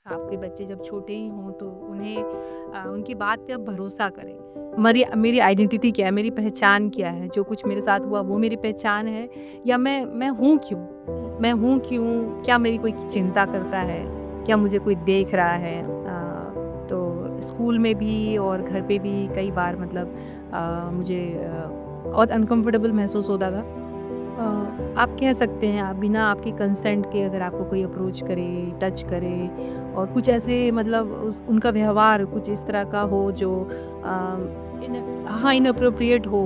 आपके बच्चे जब छोटे ही हों तो उन्हें उनकी बात पे आप भरोसा करें। मेरी मेरी आइडेंटिटी क्या है, मेरी पहचान क्या है, जो कुछ मेरे साथ हुआ वो मेरी पहचान है या मैं हूँ क्यों? मैं हूँ क्यों? क्या मेरी कोई चिंता करता है? क्या मुझे कोई देख रहा है? तो स्कूल में भी और घर पे भी कई बार मतलब मुझे बहुत अनकम्फ़र्टेबल महसूस होता था। आप कह सकते हैं आप बिना आपके कंसेंट के अगर आपको कोई अप्रोच करे, टच करे और कुछ ऐसे मतलब उस उनका व्यवहार कुछ इस तरह का हो जो इनअप्रोप्रिएट हो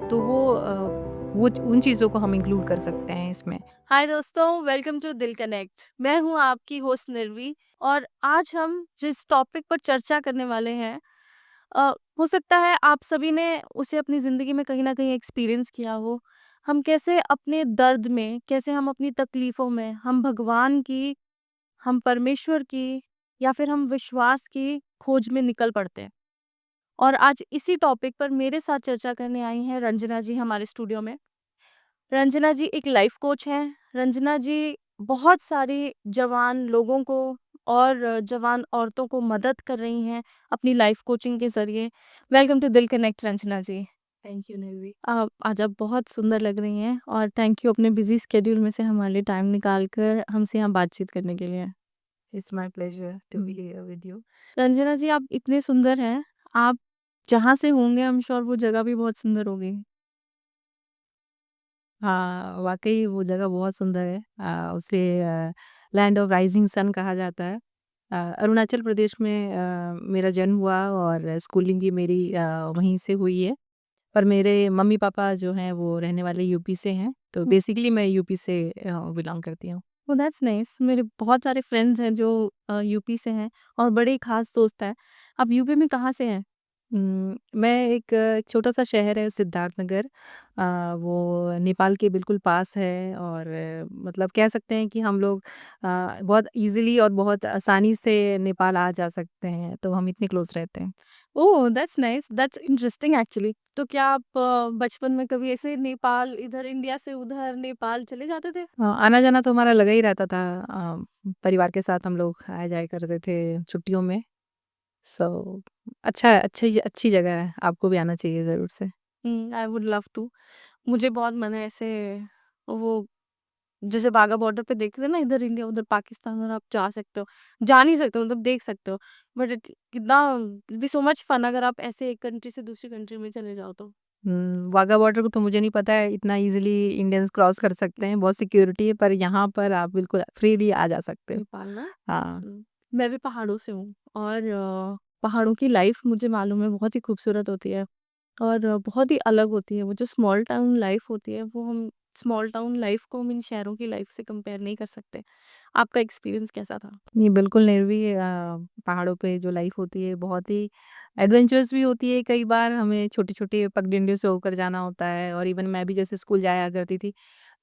तो वो उन चीज़ों को हम इंक्लूड कर सकते हैं इसमें। हाय दोस्तों, वेलकम टू दिल कनेक्ट। मैं हूं आपकी होस्ट निर्वी और आज हम जिस टॉपिक पर चर्चा करने वाले हैं हो सकता है आप सभी ने उसे अपनी ज़िंदगी में कहीं ना कहीं एक्सपीरियंस किया हो। हम कैसे अपने दर्द में, कैसे हम अपनी तकलीफ़ों में, हम भगवान की, हम परमेश्वर की या फिर हम विश्वास की खोज में निकल पड़ते हैं। और आज इसी टॉपिक पर मेरे साथ चर्चा करने आई हैं रंजना जी हमारे स्टूडियो में। रंजना जी एक लाइफ कोच हैं। रंजना जी बहुत सारी जवान लोगों को और जवान औरतों को मदद कर रही हैं अपनी लाइफ कोचिंग के ज़रिए। Welcome to Dil connect Ranjana ji. Thank you Nirvi. आप आज आप बहुत सुंदर लग रही हैं और थैंक यू अपने बिजी स्केड्यूल में से हमारे लिए टाइम निकाल कर हमसे यहाँ बातचीत करने के लिए। It's my pleasure to be हुँ। Here with you. Ranjana ji आप इतने सुंदर हैं, आप जहाँ से होंगे आई एम श्योर वो जगह भी बहुत सुंदर होगी। हाँ, वाक़ई वो जगह बहुत सुंदर है। उसे लैंड ऑफ राइज़िंग सन कहा जाता है। अरुणाचल प्रदेश में मेरा जन्म हुआ और स्कूलिंग भी मेरी वहीं से हुई है। पर मेरे मम्मी-पापा जो हैं वो रहने वाले यूपी से हैं, तो बेसिकली मैं यूपी से बिलॉन्ग करती हूँ। Oh that's nice. मेरे बहुत सारे फ्रेंड्स हैं जो यूपी से हैं और बड़े ही खास दोस्त हैं। आप यूपी में कहाँ से हैं? मैं एक छोटा-सा शहर है सिद्धार्थनगर। वो नेपाल के बिल्कुल पास है और मतलब कह सकते हैं कि हम लोग बहुत ईज़िली और बहुत आसानी से नेपाल आ जा सकते हैं, तो हम इतने क्लोज़ रहते हैं। Oh that's nice, that's interesting actually. तो क्या आप बचपन में कभी ऐसे नेपाल, इधर इंडिया से उधर नेपाल चले जाते थे? आना-जाना तो हमारा लगा ही रहता था। परिवार के साथ हम लोग आया-जाया करते थे छुट्टियों में। सो अच्छा है, अच्छी जगह है, आपको भी आना चाहिए ज़रूर से। I would love to. मुझे बहुत मन है ऐसे, वो जैसे बाघा बॉर्डर पे देखते थे ना, इधर इंडिया उधर पाकिस्तान, और आप जा सकते हो, जा नहीं सकते हो मतलब देख सकते हो, बट कितना बी सो मच फन अगर आप ऐसे एक कंट्री से दूसरी कंट्री में चले जाओ तो। वाघा बॉर्डर को तो मुझे नहीं पता है इतना ईज़िली इंडियंस क्रॉस कर सकते हैं, बहुत सिक्योरिटी है, पर यहाँ पर आप बिल्कुल फ्रीली आ जा सकते हो। नेपाल ना। हाँ। मैं भी पहाड़ों से हूँ और पहाड़ों की लाइफ मुझे मालूम है बहुत ही खूबसूरत होती है और बहुत ही अलग होती है। वो जो स्मॉल टाउन लाइफ होती है, वो हम स्मॉल टाउन लाइफ को हम इन शहरों की लाइफ से कंपेयर नहीं कर सकते। आपका एक्सपीरियंस कैसा था? नहीं, बिल्कुल निर्वी पहाड़ों पे जो लाइफ होती है बहुत ही एडवेंचरस भी होती है। कई बार हमें छोटे-छोटे पगडंडियों से होकर जाना होता है और इवन मैं भी जैसे स्कूल जाया करती थी,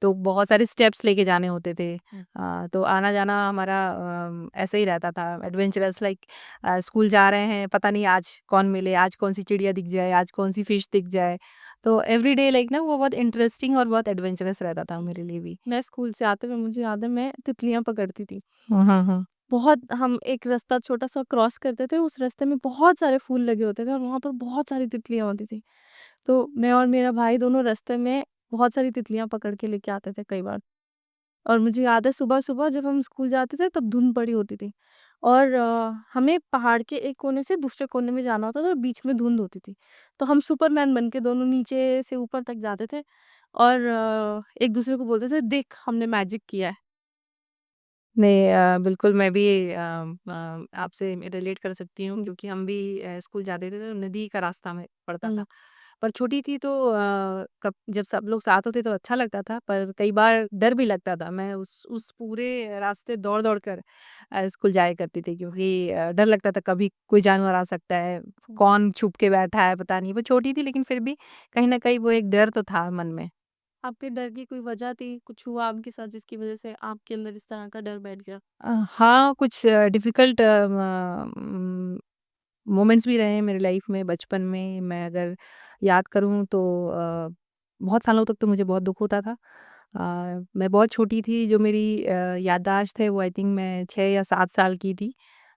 तो बहुत सारे स्टेप्स लेके जाने होते थे। तो आना-जाना हमारा ऐसे ही रहता था एडवेंचरस लाइक स्कूल जा रहे हैं, पता नहीं आज कौन मिले, आज कौन-सी चिड़िया दिख जाए, आज कौन-सी फिश दिख जाए। तो एवरीडे लाइक ना वो बहुत इंटरेस्टिंग और बहुत एडवेंचरस रहता था मेरे लिए भी। मैं स्कूल से आते हुए मुझे याद है मैं तितलियाँ पकड़ती थी। हाँ, हाँ, हाँ। बहुत हम एक रास्ता छोटा-सा क्रॉस करते थे, उस रास्ते में बहुत सारे फूल लगे होते थे और वहाँ पर बहुत सारी तितलियाँ होती थी। तो मैं और मेरा भाई दोनों रास्ते में बहुत सारी तितलियाँ पकड़ के लेके आते थे कई बार। और मुझे याद है सुबह-सुबह जब हम स्कूल जाते थे तब धुंध पड़ी होती थी और हमें पहाड़ के एक कोने से दूसरे कोने में जाना होता था और बीच में धुंध होती थी। तो हम सुपरमैन बन के दोनों नीचे से ऊपर तक जाते थे और एक-दूसरे को बोलते थे, "देख हमने मैजिक किया है।" नहीं बिल्कुल मैं भी आपसे रिलेट कर सकती हूँ क्योंकि हम भी स्कूल जाते थे तो नदी का रास्ता में पड़ता था। हुँ। पर छोटी थी तो कब जब सब लोग साथ होते तो अच्छा लगता था पर कई बार डर भी लगता था। मैं उस पूरे रास्ते दौड़-दौड़ कर स्कूल जाया करती थी क्योंकि डर लगता था कभी कोई जानवर आ सकता है, कौन छुप के बैठा है पता नहीं। वो छोटी थी लेकिन फिर भी कहीं न कहीं वो एक डर तो था मन में। आपके डर की कोई वजह थी? कुछ हुआ आपके साथ जिसकी वज़ह से आपके अंदर इस तरह का डर बैठ गया? हाँ, कुछ डिफ़िकल्ट मोमेंट्स भी रहे हैं मेरी लाइफ में बचपन में मैं अगर याद करूँ तो बहुत सालों तक तो मुझे बहुत दुःख होता था। मैं बहुत छोटी थी, जो मेरी याददाश्त है वो आई थिंक मैं 6 या 7 साल की थी,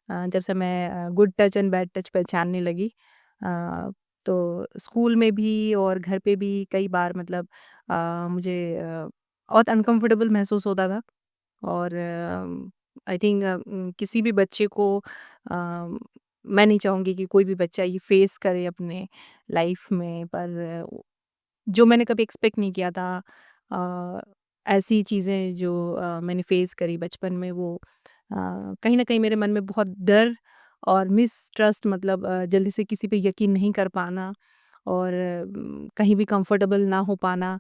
जब से मैं good touch and bad touch पहचानने लगी। तो स्कूल में भी और घर पे भी कई बार मतलब मुझे बहुत अनकंफर्टेबल महसूस होता था। और आई थिंक किसी भी बच्चे को मैं नहीं चाहूँगी कि कोई भी बच्चा ये फेस करे अपने लाइफ में, पर जो मैंने कभी एक्सपेक्ट नहीं किया था, अ, ऐसी चीज़ें जो मैंने फेस करी बचपन में, वो कहीं न कहीं मेरे मन में बहुत डर और मिसट्रस्ट, मतलब जल्दी से किसी पे यकीन नहीं कर पाना और कहीं भी कंफर्टेबल ना हो पाना,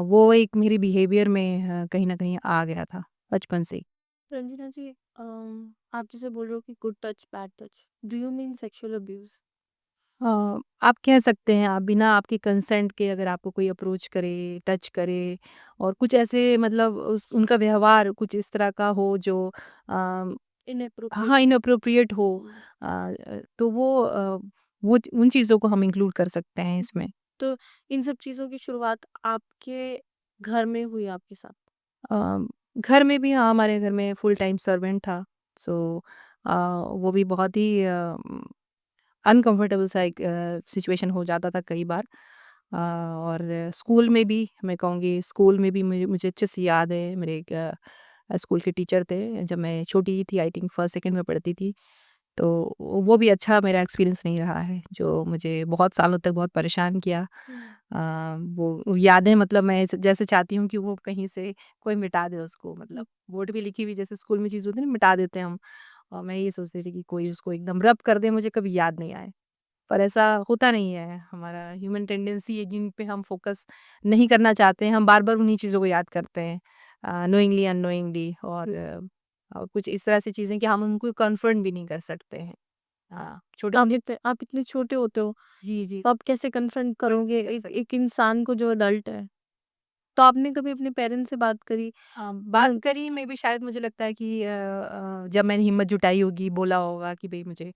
वो एक मेरी बिहेवियर में कहीं न कहीं आ गया था बचपन से ही। रंजना जी, आप जैसे बोल रहे हो कि good touch bad touch, do you mean sexual abuse? आप कह सकते हैं, आप बिना आपके कंसेंट के अगर आपको कोई अप्रोच करे, टच करे और कुछ ऐसे मतलब उस उनका व्यवहार कुछ इस तरह का हो जो इनएप्रोप्रिएट। हाँ, इनअप्रोप्रिएट हो, तो वो उन चीज़ों को हम इंक्लूड कर सकते हैं इसमें। तो इन सब चीज़ों की शुरुआत आपके घर में हुई आपके साथ? अ, घर में भी, हाँ, हमारे घर में फुल टाइम सर्वेंट था। सो वो भी बहुत ही अनकंफर्टेबल सा एक सिचुएशन हो जाता था कई बार। और स्कूल में भी मैं कहूँगी, स्कूल में भी मुझे मुझे अच्छे से याद है, मेरे एक स्कूल के टीचर थे जब मैं छोटी ही थी, आई थिंक फर्स्ट सेकंड में पढ़ती थी। तो वो भी अच्छा मेरा एक्सपीरियंस नहीं रहा है, जो मुझे बहुत सालों तक बहुत परेशान किया। वो यादें, मतलब मैं जैसे चाहती हूँ कि वो कहीं से कोई मिटा दे उसको, मतलब बोर्ड पे लिखी हुई जैसे स्कूल में चीज़ होती है ना, मिटा देते हैं हम। और मैं ये सोचती थी कि कोई उसको एकदम रब कर दे, मुझे कभी याद नहीं आए। पर ऐसा होता नहीं है, हमारा ह्यूमन टेंडेंसी है जिन पे हम फोकस नहीं करना चाहते हैं, हम बार-बार उन्हीं चीज़ों को याद करते हैं, नोइंगली अननोइंगली, और कुछ इस तरह से चीज़ें कि हम उनको कन्फ्रंट भी नहीं कर सकते हैं। छोटे आप इतने छोटे होते हो, जी, जी। तो आप कैसे कन्फ्रंट करोगे एक इंसान को जो अडल्ट है? तो आपने कभी अपने पेरेंट्स से बात करी? बात करी में भी, शायद मुझे लगता है कि जब मैंने हिम्मत जुटाई होगी, बोला होगा कि भई मुझे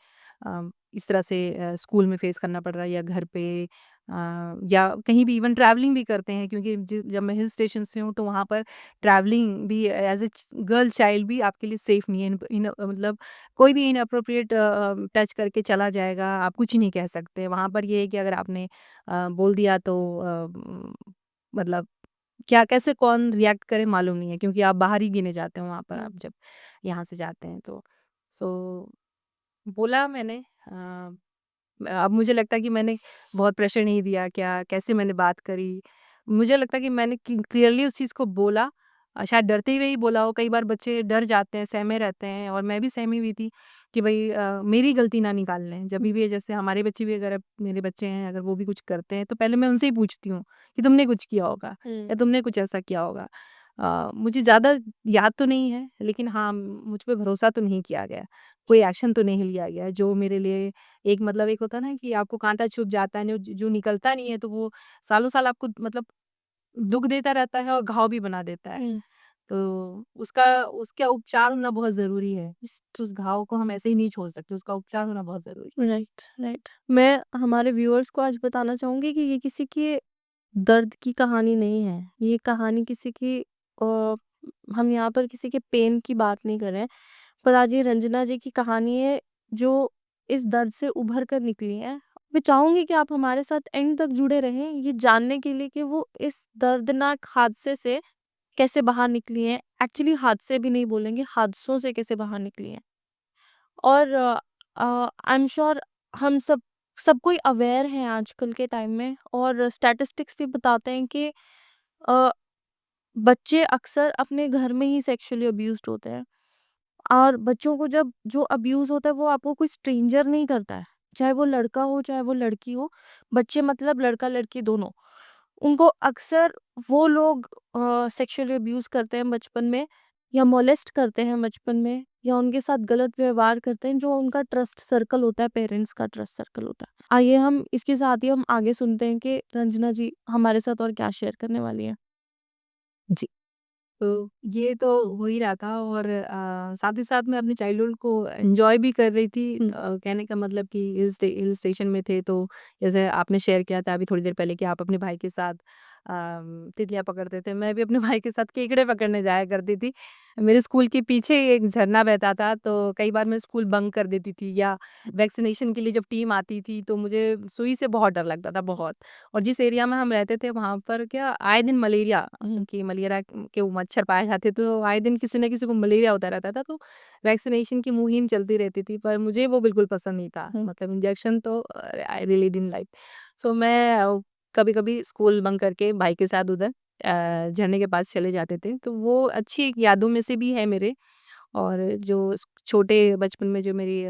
इस तरह से स्कूल में फेस करना पड़ रहा है, या घर पे, या कहीं भी इवन ट्रैवलिंग भी करते हैं, क्योंकि जब मैं हिल स्टेशन से हूँ तो वहाँ पर ट्रैवलिंग भी एज़ अ गर्ल चाइल्ड भी आपके लिए सेफ नहीं है। मतलब कोई भी इनअप्रोप्रिएट टच करके चला जाएगा, आप कुछ नहीं कह सकते। वहाँ पर ये है कि अगर आपने बोल दिया तो मतलब क्या, कैसे कौन रिएक्ट करे मालूम नहीं है, क्योंकि आप बाहर ही गिने जाते हो वहाँ पर, आप जब यहाँ से जाते हैं तो। सो बोला मैंने, अब मुझे लगता है कि मैंने बहुत प्रेशर नहीं दिया क्या, कैसे मैंने बात करी। मुझे लगता है कि मैंने क्लियरली उस चीज़ को बोला, शायद डरते हुए ही बोला हो। कई बार बच्चे डर जाते हैं, सहमे रहते हैं, और मैं भी सहमी हुई थी कि भई मेरी गलती ना निकाल लें। जभी भी जैसे हमारे बच्चे भी, अगर अब मेरे बच्चे हैं, अगर वो भी कुछ करते हैं, तो पहले मैं उनसे ही पूछती हूँ कि तुमने कुछ किया होगा या तुमने कुछ ऐसा किया होगा। मुझे ज़्यादा याद तो नहीं है, लेकिन हाँ, मुझ पे भरोसा तो नहीं किया गया। कोई एक्शन तो नहीं लिया गया, जो मेरे लिए एक, मतलब एक होता है ना कि आपको काँटा चुभ जाता है, जो जो निकलता नहीं है, तो वो सालों-साल आपको मतलब दुःख देता रहता है और घाव भी बना देता है। तो उसका उसका उपचार होना बहुत ज़रूरी है। उस घाव को हम ऐसे ही नहीं छोड़ सकते, उसका उपचार होना बहुत ज़रूरी है। Right, right. मैं हमारे व्यूअर्स को आज बताना चाहूँगी कि ये किसी के दर्द की कहानी नहीं है। ये कहानी किसी की हम यहाँ पर किसी के पेन की बात नहीं कर रहे हैं, पर आज ये रंजना जी की कहानी है, जो इस दर्द से उभर कर निकली हैं। मैं चाहूँगी कि आप हमारे साथ एंड तक जुड़े रहें, ये जानने के लिए कि वो इस दर्दनाक हादसे से कैसे बाहर निकली हैं। एक्चुअली हादसे भी नहीं बोलेंगे, हादसों से कैसे बाहर निकली हैं। और आई एम श्योर हम सब कोई अवेयर हैं आजकल के टाइम में, और स्टैटिस्टिक्स भी बताते हैं कि अ, बच्चे अक्सर अपने घर में ही सेक्सुअली अब्यूज्ड होते हैं। और बच्चों को जब जो अब्यूज़ होता है, वो आपको कोई स्ट्रेंजर नहीं करता है। चाहे वो लड़का हो, चाहे वो लड़की हो, बच्चे मतलब लड़का-लड़की दोनों। उनको अक्सर वो लोग सेक्सुअली अब्यूज़ करते हैं बचपन में, या मोलेस्ट करते हैं बचपन में, या उनके साथ गलत व्यवहार करते हैं, जो उनका ट्रस्ट सर्कल होता है, पेरेंट्स का ट्रस्ट सर्कल होता है। आइए हम इसके साथ ही हम आगे सुनते हैं कि रंजना जी हमारे साथ और क्या शेयर करने वाली हैं। जी। तो ये तो हो ही रहा था, और साथ ही साथ मैं अपनी चाइल्डहुड को एन्जॉय भी कर रही थी। हुँ। कहने का मतलब कि हिल स्टेशन में थे, तो जैसे आपने शेयर किया था अभी थोड़ी देर पहले कि आप अपने भाई के साथ तितलियाँ पकड़ते थे। मैं भी अपने भाई के साथ केकड़े पकड़ने जाया करती थी। मेरे स्कूल के पीछे ही एक झरना बहता था, तो कई बार मैं स्कूल बंक कर देती थी, या वैक्सीनेशन के लिए जब टीम आती थी तो मुझे सुई से बहुत डर लगता था, बहुत। और जिस एरिया में हम रहते थे वहाँ पर क्या आए दिन मलेरिया कि मलेरिया के वो मच्छर पाए जाते, तो आए दिन किसी न किसी को मलेरिया होता रहता था, तो वैक्सीनेशन की मुहिम चलती रहती थी, पर मुझे वो बिल्कुल पसंद नहीं था। मतलब इंजेक्शन तो आई रियली डिडंट लाइक। सो मैं कभी-कभी स्कूल बंक करके भाई के साथ उधर झरने के पास चले जाते थे, तो वो अच्छी एक यादों में से भी है मेरे। और जो छोटे बचपन में जो मेरी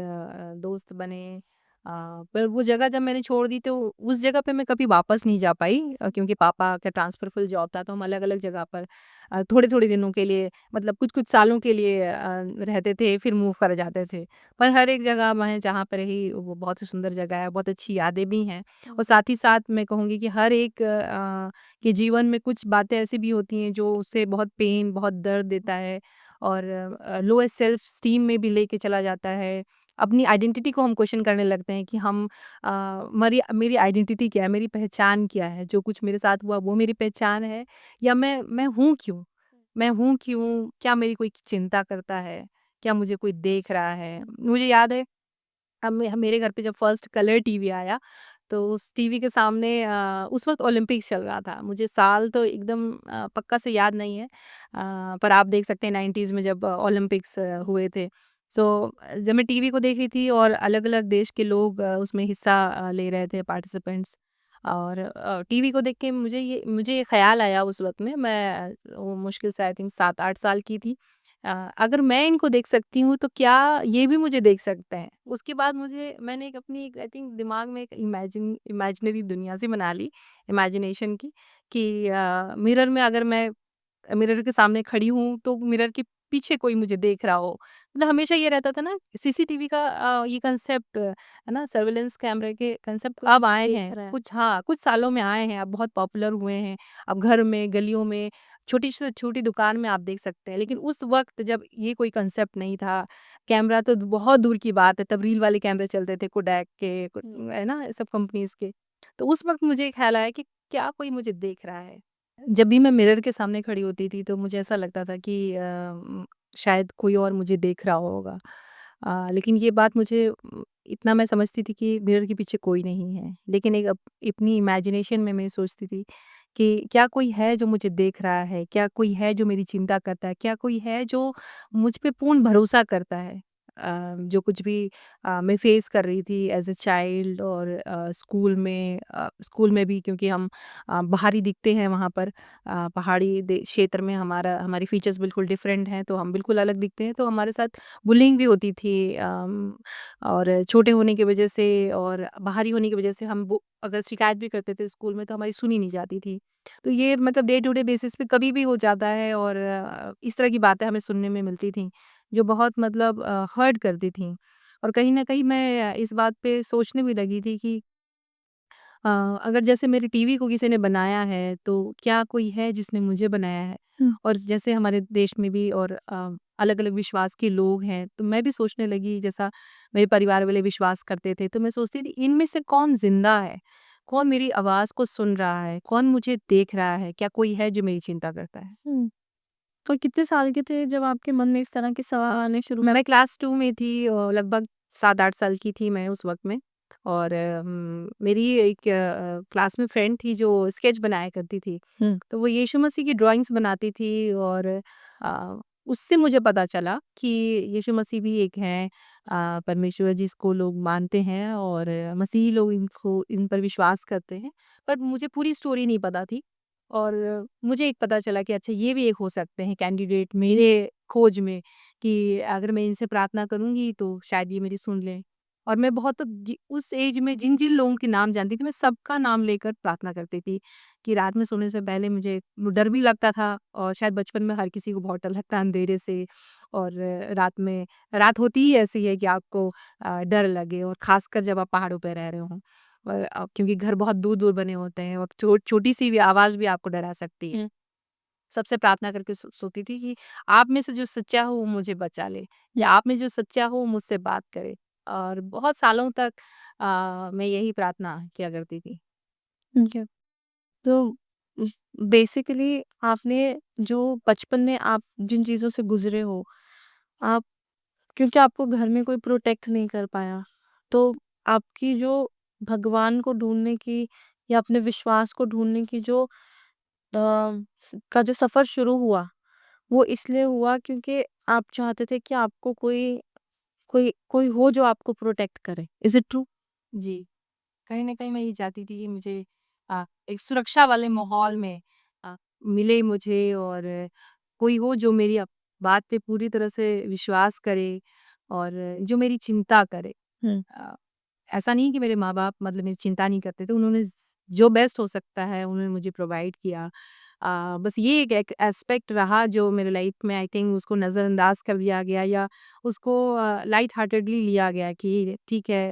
दोस्त बने, पर वो जगह जब मैंने छोड़ दी तो उस जगह पे मैं कभी वापस नहीं जा पाई, क्योंकि पापा का ट्रांसफ़र फुल जॉब था, तो हम अलग-अलग जगह पर थोड़े-थोड़े दिनों के लिए, मतलब कुछ-कुछ सालों के लिए रहते थे, फिर मूव कर जाते थे। पर हर एक जगह मैं जहाँ पे रही वो बहुत ही सुंदर जगह है, बहुत अच्छी यादें भी हैं। और साथ ही साथ मैं कहूँगी कि हर एक के जीवन में कुछ बातें ऐसी भी होती हैं जो उसे बहुत पेन, बहुत दर्द देता है, और लोएस्ट सेल्फ स्टीम में भी लेके चला जाता है। अपनी आइडेंटिटी को हम क्वेश्चन करने लगते हैं कि हम मरी मेरी आइडेंटिटी क्या है? मेरी पहचान क्या है? जो कुछ मेरे साथ हुआ वो मेरी पहचान है, या मैं हूँ क्यों? मैं हूँ क्यों? क्या मेरी कोई चिंता करता है? क्या मुझे कोई देख रहा है? मुझे याद है, मेरे घर पे जब फर्स्ट कलर टीवी आया, तो उस टीवी के सामने उस वक़्त ओलंपिक्स चल रहा था। मुझे साल तो एकदम पक्का से याद नहीं है, पर आप देख सकते हैं 90s में जब ओलंपिक्स हुए थे। सो जब मैं टीवी को देख रही थी और अलग-अलग देश के लोग उसमें हिस्सा ले रहे थे, पार्टिसिपेंट्स। और टीवी को देख के मुझे ये ख़्याल आया उस वक़्त में, मैं वो मुश्किल से आई थिंक 7-8 साल की थी। अगर मैं इनको देख सकती हूँ तो क्या ये भी मुझे देख सकते हैं? उसके बाद मैंने एक अपनी एक आई थिंक दिमाग में एक इमेजिनरी दुनिया सी बना ली, इमेजिनेशन की, कि मिरर में अगर मैं मिरर के सामने खड़ी हूँ तो मिरर के पीछे कोई मुझे देख रहा हो। मतलब हमेशा ये रहता था ना, सीसीटीवी का ये कांसेप्ट है ना, सर्विलेंस कैमरे के कांसेप्ट कोई अब मुझे आए देख हैं, रहा है। कुछ हाँ, कुछ सालों में आए हैं, अब बहुत पॉपुलर हुए हैं। अब घर में, गलियों में, छोटी से छोटी दुकान में आप देख सकते हैं। लेकिन उस वक़्त जब ये कोई कांसेप्ट नहीं था, कैमरा तो बहुत दूर की बात है, तब रील वाले कैमरे चलते थे कोडैक के, है ना, सब कंपनीज़ के। तो उस वक़्त मुझे ख़्याल आया कि क्या कोई मुझे देख रहा है? जब भी मैं मिरर के सामने खड़ी होती थी तो मुझे ऐसा लगता था कि शायद कोई और मुझे देख रहा होगा। लेकिन ये बात मुझे इतना मैं समझती थी कि मिरर के पीछे कोई नहीं है। लेकिन एक अपनी इमेजिनेशन में मैं सोचती थी कि क्या कोई है जो मुझे देख रहा है? क्या कोई है जो मेरी चिंता करता है? क्या कोई है जो मुझ पे पूर्ण भरोसा करता है? जो कुछ भी मैं फेस कर रही थी एज़ अ चाइल्ड, और स्कूल में भी, क्योंकि हम बाहरी दिखते हैं वहाँ पर, पहाड़ी क्षेत्र में हमारी फीचर्स बिल्कुल डिफरेंट हैं, तो हम बिल्कुल अलग दिखते हैं, तो हमारे साथ बुलिंग भी होती थी, और छोटे होने की वजह से और बाहरी होने की वजह से हम अगर शिकायत भी करते थे स्कूल में तो हमारी सुनी नहीं जाती थी। तो ये मतलब डे टू डे बेसिस पे कभी भी हो जाता है, और इस तरह की बातें हमें सुनने में मिलती थी जो बहुत मतलब हर्ट करती थी। और कहीं न कहीं मैं इस बात पे सोचने भी लगी थी कि अगर जैसे मेरी टीवी को किसी ने बनाया है, तो क्या कोई है जिसने मुझे बनाया है? और जैसे हमारे देश में भी और अलग-अलग विश्वास के लोग हैं, तो मैं भी सोचने लगी, जैसा मेरे परिवार वाले विश्वास करते थे, तो मैं सोचती थी इनमें से कौन ज़िंदा है? कौन मेरी आवाज़ को सुन रहा है? कौन मुझे देख रहा है? क्या कोई है जो मेरी चिंता करता है? हुँ। तो कितने साल के थे जब आपके मन में इस तरह के सवाल आने शुरू मैं क्लास 2 में थी, लगभग 7-8 साल की थी मैं उस वक़्त में। और मेरी एक क्लास में फ्रेंड थी जो स्केच बनाया करती थी। हुँ। तो वो यीशु मसीह की ड्राइंग्स बनाती थी, और उससे मुझे पता चला कि यीशु मसीह भी एक हैं, परमेश्वर जिसको लोग मानते हैं, और मसीही लोग इन पर विश्वास करते हैं। पर मुझे पूरी स्टोरी नहीं पता थी, और मुझे एक पता चला कि अच्छा ये भी एक हो सकते हैं कैंडिडेट मेरे खोज में, कि अगर मैं इनसे प्रार्थना करूँगी तो शायद ये मेरी सुन लें। और मैं बहुत उस एज में जिन-जिन लोगों के नाम जानती थी, मैं सबका नाम लेकर प्रार्थना करती थी, कि रात में सोने से पहले मुझे डर भी लगता था, और शायद बचपन में हर किसी को बहुत डर लगता है अंधेरे से। और रात होती ही ऐसी है कि आपको डर लगे, और ख़ासकर जब आप पहाड़ों पे रह रहे हों। क्योंकि घर बहुत दूर-दूर बने होते हैं, और छोटी-सी भी आवाज़ भी आपको डरा सकती है। सबसे प्रार्थना करके सोती थी कि आप में से जो सच्चा हो वो मुझे बचा ले, या आप में जो सच्चा हो वो मुझसे बात करे। और बहुत सालों तक मैं यही प्रार्थना किया करती थी। ठीक है। तो बेसिकली आपने जो बचपन में आप जिन चीज़ों से गुज़रे हो, आप क्योंकि आपको घर में कोई प्रोटेक्ट नहीं कर पाया, तो आपकी जो भगवान को ढूँढने की या अपने विश्वास को ढूँढने की जो जो सफ़र शुरू हुआ, वो इसलिए हुआ क्योंकि आप चाहते थे कि आपको कोई कोई कोई हो जो आपको प्रोटेक्ट करे। Is it true? जी, कहीं न कहीं मैं ये चाहती थी कि मुझे एक सुरक्षा वाले माहौल में मिले मुझे, और कोई हो जो मेरी बात पे पूरी तरह से विश्वास करे और जो मेरी चिंता करे। हुँ, अ, ऐसा नहीं कि मेरे माँ-बाप मतलब मेरी चिंता नहीं करते थे, उन्होंने जो बेस्ट हो सकता है उन्होंने मुझे प्रोवाइड किया। बस ये एक एस्पेक्ट रहा जो मेरे लाइफ में आई थिंक उसको नज़रअंदाज कर दिया गया, या उसको लाइट हार्टेडली लिया गया कि ठीक है,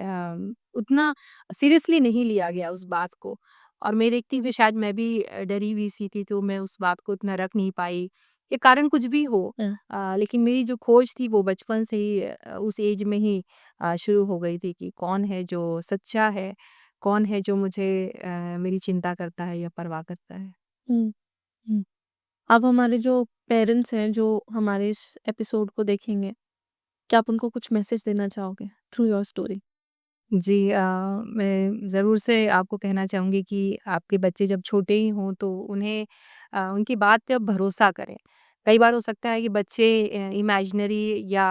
उतना सीरियसली नहीं लिया गया उस बात को। और मैं देखती हुई शायद मैं भी डरी हुई सी थी, तो मैं उस बात को इतना रख नहीं पाई। ये कारण कुछ भी हो, हुँ, लेकिन मेरी जो खोज थी वो बचपन से ही उस एज में ही शुरू हो गई थी कि कौन है जो सच्चा है, कौन है जो मुझे मेरी चिंता करता है या परवाह करता है। हुँ, हुँ। अब हमारे जो पेरेंट्स हैं, जो हमारे इस एपिसोड को देखेंगे, क्या आप उनको कुछ मैसेज देना चाहोगे थ्रू योर स्टोरी? जी, मैं ज़रूर से आपको कहना चाहूँगी कि आपके बच्चे जब छोटे ही हों तो उन्हें उनकी बात पे आप भरोसा करें। कई बार हो सकता है कि बच्चे इमेजिनरी या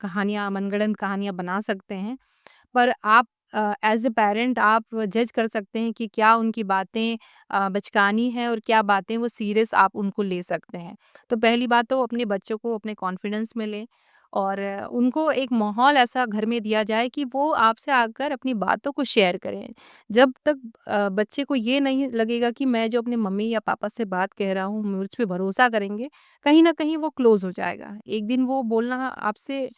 कहानियाँ, मनगढ़ंत कहानियाँ बना सकते हैं, पर आप एज़ अ पैरेंट आप जज कर सकते हैं कि क्या उनकी बातें बचकानी हैं और क्या बातें वो सीरियस आप उनको ले सकते हैं। तो पहली बात तो अपने बच्चों को अपने कॉन्फिडेंस में लें, और उनको एक माहौल ऐसा घर में दिया जाए कि वो आपसे आकर अपनी बातों को शेयर करें। जब तक बच्चे को ये नहीं लगेगा कि मैं जो अपने मम्मी या पापा से बात कह रहा हूँ, मुझ पे भरोसा करेंगे, कहीं न कहीं वो क्लोज़ हो जाएगा। एक दिन वो बोलना आपसे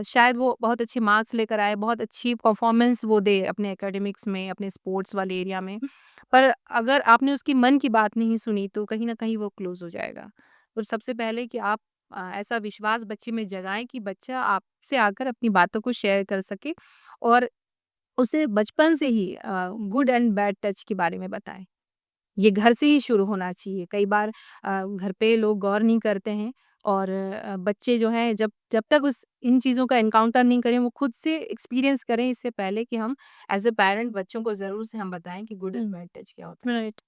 शायद वो बहुत अच्छे मार्क्स लेकर आए, बहुत अच्छी परफ़ॉर्मेंस वो दे अपने एकेडमिक्स में, अपने स्पोर्ट्स वाले एरिया में। पर अगर आपने उसकी मन की बात नहीं सुनी, तो कहीं न कहीं वो क्लोज़ हो जाएगा। तो सबसे पहले कि आप ऐसा विश्वास बच्चे में जगाएँ कि बच्चा आपसे आकर अपनी बातों को शेयर कर सके, और उसे बचपन से ही गुड एंड बैड टच के बारे में बताएँ। ये घर से ही शुरू होना चाहिए। कई बार घर पे लोग गौर नहीं करते हैं, और बच्चे जो हैं जब जब तक उस इन चीज़ों का एनकाउंटर नहीं करें, वो खुद से एक्सपीरियंस करें इससे पहले कि हम एज़ अ पैरेंट बच्चों को ज़रूर से हम बताएँ कि good and hmm, bad touch क्या होता है। राइट।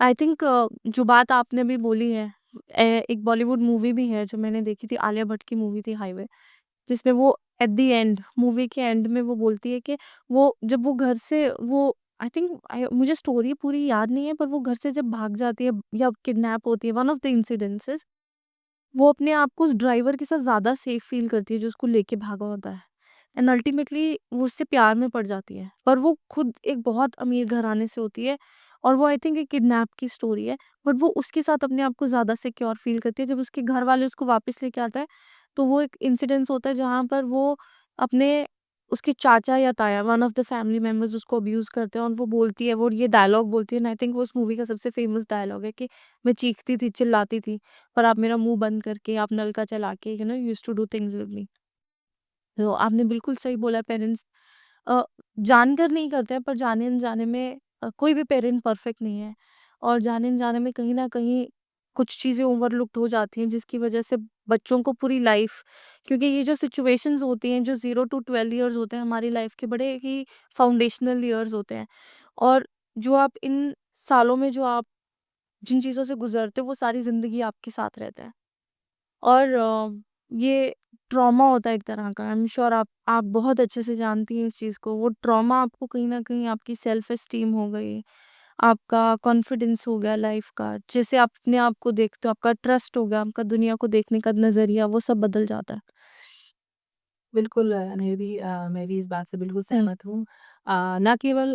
आई थिंक जो बात आपने अभी बोली है, एक बॉलीवुड मूवी भी है जो मैंने देखी थी, आलिया भट्ट की मूवी थी हाईवे, जिसमें वो एट द एंड, मूवी के एंड में वो बोलती है कि वो जब वो घर से वो आई थिंक मुझे स्टोरी पूरी याद नहीं है, पर वो घर से जब भाग जाती है या किडनैप होती है, वन ऑफ द इंसिडेंसेस, वो अपने आप को उस ड्राइवर के साथ ज़्यादा सेफ फ़ील करती है जो उसको लेके भागा होता है, एंड अल्टीमेटली वो उससे प्यार में पड़ जाती है। पर वो खुद एक बहुत अमीर घराने से होती है, और वो आई थिंक एक किडनैप की स्टोरी है, बट वो उसके साथ अपने आप को ज़्यादा सिक्योर फ़ील करती है। जब उसके घर वाले उसको वापस लेके आता है, तो वो एक इंसिडेंस होता है जहाँ पर वो अपने उसके चाचा या ताया, one of the family members उसको अब्यूज़ करते हैं, और वो बोलती है, वो ये डायलॉग बोलती है, एंड आई थिंक वो उस मूवी का सबसे फ़ेमस डायलॉग है कि मैं चीखती थी, चिल्लाती थी, पर आप मेरा मुँह बंद करके, आप नल का चला के, used to do things with me. तो आपने बिल्कुल सही बोला, पेरेंट्स अ, जानकर नहीं करते हैं, पर जाने-अनजाने में कोई भी पेरेंट परफेक्ट नहीं है, और जाने-अनजाने में कहीं न कहीं कुछ चीज़ें ओवरलुक्ड हो जाती हैं, जिसकी वजह से बच्चों को पूरी लाइफ, क्योंकि ये जो सिचुएशंस होती हैं, जो 0 टू 12 इयर्स होते हैं, हमारी लाइफ के बड़े ही फाउंडेशनल इयर्स होते हैं, और जो आप इन सालों में जो आप जिन चीज़ों से गुज़रते हो, वो सारी ज़िंदगी आपके साथ रहता है। और ये ट्रॉमा होता है एक तरह का, आई एम श्योर आप बहुत अच्छे से जानती हैं इस चीज़ को। वो ट्रॉमा आपको कहीं न कहीं आपकी सेल्फ एस्टीम हो गई, आपका कॉन्फिडेंस हो गया लाइफ़ का, जैसे आप अपने आप को देखते हो, आपका ट्रस्ट हो गया, आपका दुनिया को देखने का नज़रिया, वो सब बदल जाता है। बिल्कुल, मैं भी इस बात से बिल्कुल हुँ, सहमत हूँ। ना केवल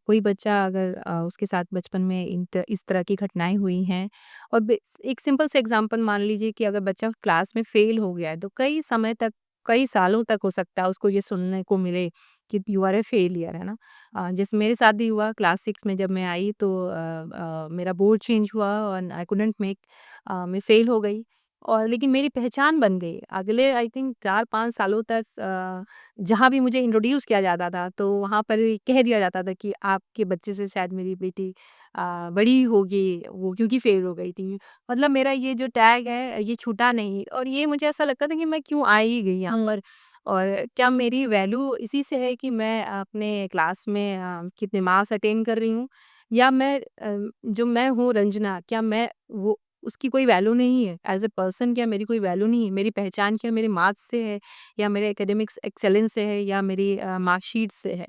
कोई बच्चा अगर उसके साथ बचपन में इस तरह की घटनाएँ हुई हैं, और एक सिंपल से एग्ज़ाम्पल मान लीजिए कि अगर बच्चा क्लास में फ़ेल हो गया है, तो कई समय तक, कई सालों तक हो सकता है उसको ये सुनने को मिले कि यू आर ए फेलियर, है ना? जैसे मेरे साथ भी हुआ क्लास 6 में जब मैं आई, तो मेरा बोर्ड चेंज हुआ और आई कुडन्ट मेक, मैं फ़ेल हो गई। और लेकिन मेरी पहचान बन गई। अगले आई थिंक 4-5 सालों तक जहाँ भी मुझे इंट्रोड्यूस किया जाता था, तो वहाँ पर कह दिया जाता था कि आपके बच्चे से शायद मेरी बेटी बड़ी होगी, वो क्योंकि फेल हो गई थी। मतलब मेरा ये जो टैग है, ये छूटा नहीं और ये मुझे ऐसा लगता था कि मैं क्यों आई ही गई यहाँ पर और क्या मेरी वैल्यू इसी से है कि मैं अपने क्लास में कितने मार्क्स अटेन कर रही हूँ या जो मैं हूँ रंजना, क्या मैं वो उसकी कोई वैल्यू नहीं है एज़ अ पर्सन क्या मेरी कोई वैल्यू नहीं है? मेरी पहचान क्या मेरे मार्क्स से है या मेरे एकेडमिक्स एक्सेलेंस से है या मेरी मार्कशीट से है?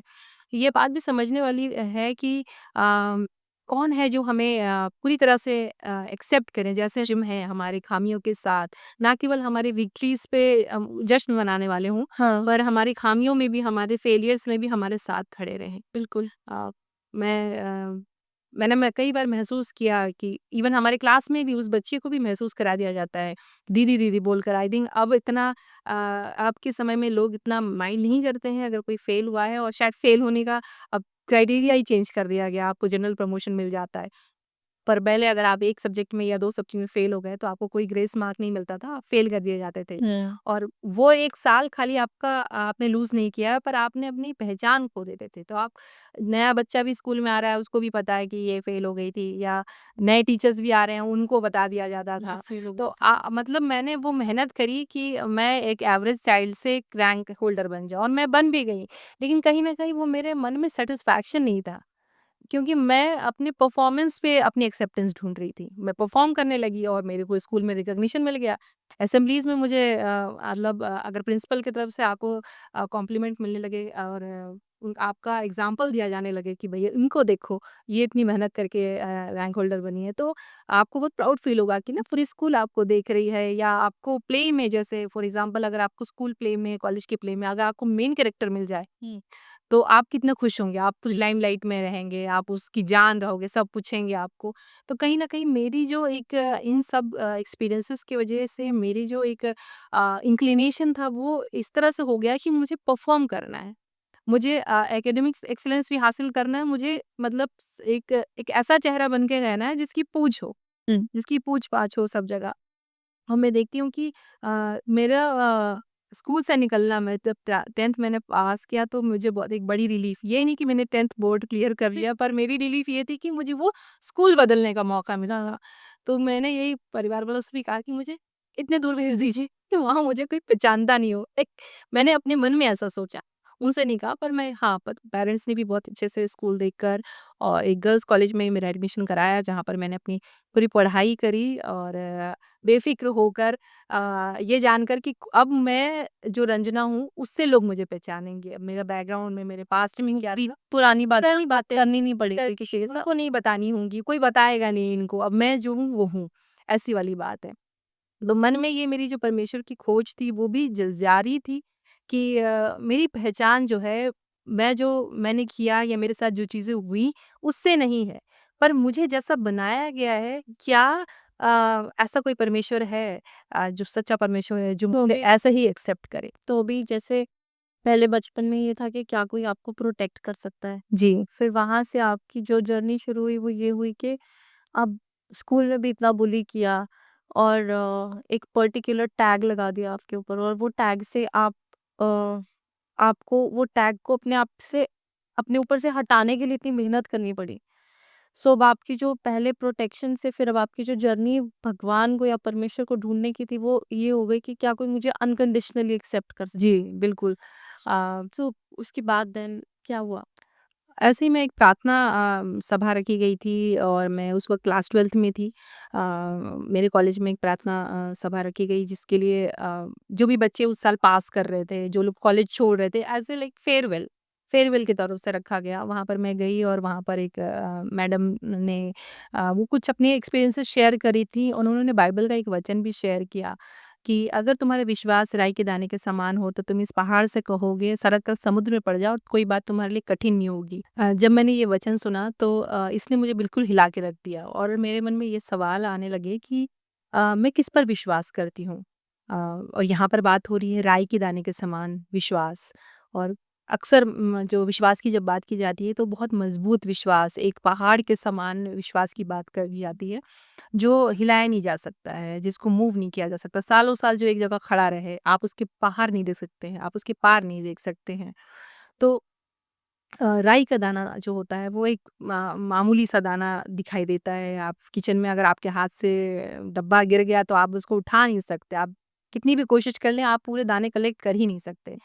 ये बात भी समझने वाली है कि कौन है जो हमें पूरी तरह से एक्सेप्ट करें जैसे हम हैं हमारी खामियों के साथ, ना केवल हमारी विक्ट्रीज़ पे जश्न मनाने वाले हों, हाँ, पर हमारी खामियों में भी, हमारे फेलियर्स में भी हमारे साथ खड़े रहें। बिल्कुल। अ, मैं कई बार महसूस किया कि इवन हमारे क्लास में भी उस बच्चे को भी महसूस करा दिया जाता है, दीदी, दीदी बोलकर। आई थिंक अब इतना अब के समय में लोग इतना माइंड नहीं करते हैं अगर कोई फेल हुआ है और शायद फेल होने का अब क्राइटेरिया ही चेंज कर दिया गया, आपको जनरल प्रमोशन मिल जाता है। पर पहले अगर आप 1 सब्जेक्ट में या 2 सब्जेक्ट में फेल हो गए तो आपको कोई ग्रेस मार्क नहीं मिलता था, आप फेल कर दिए जाते थे। हुँ। और वो 1 साल खाली आपने लूज़ नहीं किया पर आपने अपनी पहचान खो देते थे। तो आप नया बच्चा भी स्कूल में आ रहा है, उसको भी पता है कि ये फेल हो गई थी या नए टीचर्स भी आ रहे हैं, उनको बता दिया जाता ये था। फिर हो तो गई थी। मतलब मैंने वो मेहनत करी कि मैं एक एवरेज चाइल्ड से एक रैंक होल्डर बन जाऊँ और मैं बन भी गई। लेकिन कहीं न कहीं वो मेरे मन में सैटिस्फैक्शन नहीं था। क्योंकि मैं अपने परफॉर्मेंस पे अपनी एक्सेप्टेंस ढूँढ रही थी। मैं परफॉर्म करने लगी और मेरे को स्कूल में रिकॉग्निशन मिल गया। असेंबलीज़ में मुझे मतलब अगर प्रिंसिपल की तरफ से आपको कॉम्प्लीमेंट मिलने लगे और आपका एग्ज़ाम्पल दिया जाने लगे कि भैया इनको देखो, ये इतनी मेहनत करके रैंक होल्डर बनी है। तो आपको बहुत प्राउड फ़ील होगा कि ना पूरी स्कूल आपको देख रही है या आपको प्ले में जैसे फॉर एग्ज़ाम्पल अगर आपको स्कूल प्ले में, कॉलेज के प्ले में अगर आपको मेन कैरेक्टर मिल जाए हुँ। तो आप कितना खुश होंगे, आप तो लाइमलाइट में रहेंगे, आप उसकी जान रहोगे, सब पूछेंगे आपको। तो कहीं न कहीं मेरी जो एक इन सब एक्सपीरियंसेस की वजह से मेरी जो एक इंक्लिनेशन था वो इस तरह से हो गया कि मुझे परफ़ॉर्म करना है। मुझे एकेडमिक्स एक्सीलेंस भी हासिल करना है, मुझे मतलब एक एक ऐसा चेहरा बन के रहना है जिसकी पूछ हो, हुँ। जिसकी पूछ-पाछ हो सब जगह। और मैं देखती हूँ कि मेरा स्कूल से निकलना मैं जब 10th मैंने पास किया तो मुझे बहुत एक बड़ी रिलीफ ये नहीं कि मैंने 10th बोर्ड क्लियर कर लिया पर मेरी रिलीफ ये थी कि मुझे वो स्कूल बदलने का मौका मिला था। तो मैंने यही परिवार वालों से भी कहा कि मुझे इतने दूर भेज दीजिए कि वहाँ मुझे कोई पहचानता नहीं हो। एक मैंने अपने मन में ऐसा सोचा। उनसे नहीं कहा पर मैं हाँ, पर पेरेंट्स ने भी बहुत अच्छे से स्कूल देखकर और एक गर्ल्स कॉलेज में मेरा एडमिशन कराया जहाँ पर मैंने अपनी पूरी पढ़ाई करी और बेफ़िक्र होकर ये जानकर कि अब मैं जो रंजना हूँ, उससे लोग मुझे पहचानेंगे। अब मेरा बैकग्राउंड में, मेरे पास्ट में क्या रही पुरानी बातें करनी नहीं पड़ेगी किसी किसी के साथ। को नहीं बतानी होंगी, कोई बताएगा नहीं इनको। अब मैं जो हूँ, वो हूँ, ऐसी वाली बात है। तो मन में ये मेरी जो परमेश्वर की खोज थी, वो भी ज जारी थी कि मेरी पहचान जो है, मैंने किया या मेरे साथ जो चीज़ें हुई, उससे नहीं है। पर मुझे जैसा बनाया गया है, क्या ऐसा कोई परमेश्वर है जो सच्चा परमेश्वर है, जो तो मुझे भी ऐसे ही एक्सेप्ट करे? तो भी जैसे पहले बचपन में ये था कि क्या कोई आपको प्रोटेक्ट कर सकता है। जी। फिर वहाँ से आपकी जो जर्नी शुरू हुई वो ये हुई कि अब स्कूल में भी इतना बुली किया और एक पर्टिकुलर टैग लगा दिया आपके ऊपर और वो टैग से अ, आपको वो टैग को अपने ऊपर से हटाने के लिए इतनी मेहनत करनी पड़ी। सो अब आपकी जो पहले प्रोटेक्शन से फिर अब आपकी जो जर्नी भगवान को या परमेश्वर को ढूँढने की थी वो ये हो गई कि क्या कोई मुझे अनकंडीशनली एक्सेप्ट कर जी, सकता है। बिल्कुल। अ सो उसके बाद देन क्या हुआ? ऐसे ही मैं एक प्रार्थना सभा रखी गई थी और मैं उस वक़्त क्लास 12th में थी। मेरे कॉलेज में एक प्रार्थना सभा रखी गई जिसके लिए जो भी बच्चे उस साल पास कर रहे थे, जो लोग कॉलेज छोड़ रहे थे एज़ ए लाइक फेयरवेल की तरफ से रखा गया। वहाँ पर मैं गई और वहाँ पर एक मैडम ने वो कुछ अपने एक्सपीरियंसेस शेयर करी थी। उन्होंने बाइबल का एक वचन भी शेयर किया कि अगर तुम्हारा विश्वास राई के दाने के समान हो तो तुम इस पहाड़ से कहोगे सरक कर समुद्र में पड़ जाओ और कोई बात तुम्हारे लिए कठिन नहीं होगी। जब मैंने ये वचन सुना तो इसने मुझे बिल्कुल हिला के रख दिया और मेरे मन में ये सवाल आने लगे कि मैं किस पर विश्वास करती हूँ। और यहाँ पर बात हो रही है राई के दाने के समान विश्वास और अक्सर जो विश्वास की जब बात की जाती है तो बहुत मज़बूत विश्वास, एक पहाड़ के समान विश्वास की बात करी जाती है, जो हिलाया नहीं जा सकता है, जिसको मूव नहीं किया जा सकता। सालों-साल जो एक जगह खड़ा रहे, आप उसके बाहर नहीं देख सकते हैं, आप उसके पार नहीं देख सकते हैं। तो राई का दाना जो होता है वो एक मामूली सा दाना दिखाई देता है। आप किचन में अगर आपके हाथ से डब्बा गिर गया तो आप उसको उठा नहीं सकते। आप कितनी भी कोशिश कर लें आप पूरे दाने कलेक्ट कर ही नहीं सकते।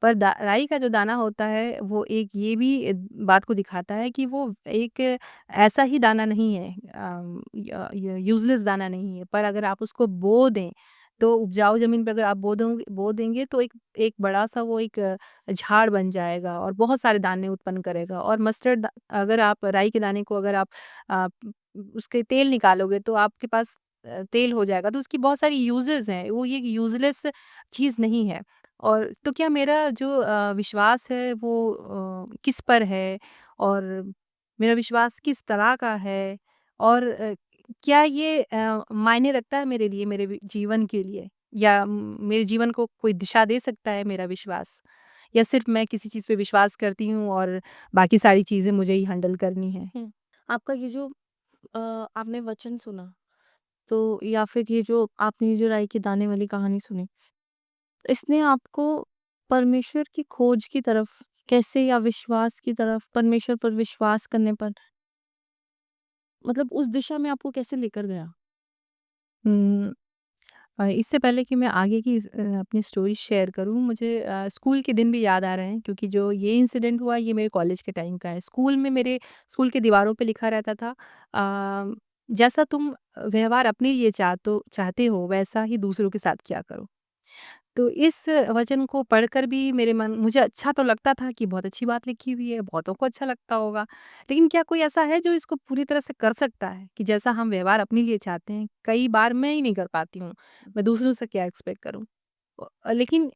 पर राई का जो दाना होता है वो एक ये भी बात को दिखाता है कि वो एक ऐसा ही दाना नहीं है, यूज़लेस दाना नहीं है। पर अगर आप उसको बो दें तो उपजाऊ ज़मीन पे अगर आप बो देंगे तो एक एक बड़ा-सा वो एक झाड़ बन जाएगा और बहुत सारे दाने उत्पन्न करेगा। और अगर आप राई के दाने को अगर आप अ, उसके तेल निकालोगे तो आपके पास तेल हो जाएगा। तो उसकी बहुत सारी यूज़ेज़ हैं, वो ये यूज़लेस चीज़ नहीं है। और तो क्या मेरा जो विश्वास है वो किस पर है और मेरा विश्वास किस तरह का है और क्या ये मायने रखता है मेरे लिए, मेरे जीवन के लिए? या मेरे जीवन को कोई दिशा दे सकता है मेरा विश्वास? या सिर्फ़ मैं किसी चीज़ पे विश्वास करती हूँ और बाकी सारी चीज़ें मुझे ही हैंडल करनी हैं? हुँ। आपका ये जो आपने वचन सुना, तो या फिर ये जो आपने ये जो राई के दाने वाली कहानी सुनी, इसने आपको परमेश्वर की खोज की तरफ कैसे या विश्वास की तरफ परमेश्वर पर विश्वास करने पर मतलब उस दिशा में आपको कैसे लेकर गया? उम, इससे पहले कि मैं आगे की अपनी स्टोरी शेयर करूँ, मुझे स्कूल के दिन भी याद आ रहे हैं क्योंकि जो ये इंसिडेंट हुआ ये मेरे कॉलेज के टाइम का है। स्कूल की दीवारों पे लिखा रहता था जैसा तुम व्यवहार अपने लिए चाहते हो वैसा ही दूसरों के साथ किया करो। तो इस वचन को पढ़कर भी मेरे मन मुझे अच्छा तो लगता था कि बहुत अच्छी बात लिखी हुई है, बहुतों को अच्छा लगता होगा। लेकिन क्या कोई ऐसा है जो इसको पूरी तरह से कर सकता है कि जैसा हम व्यवहार अपने लिए चाहते हैं, कई बार मैं ही नहीं कर पाती हूँ। मैं दूसरों से क्या एक्सपेक्ट करूँ? लेकिन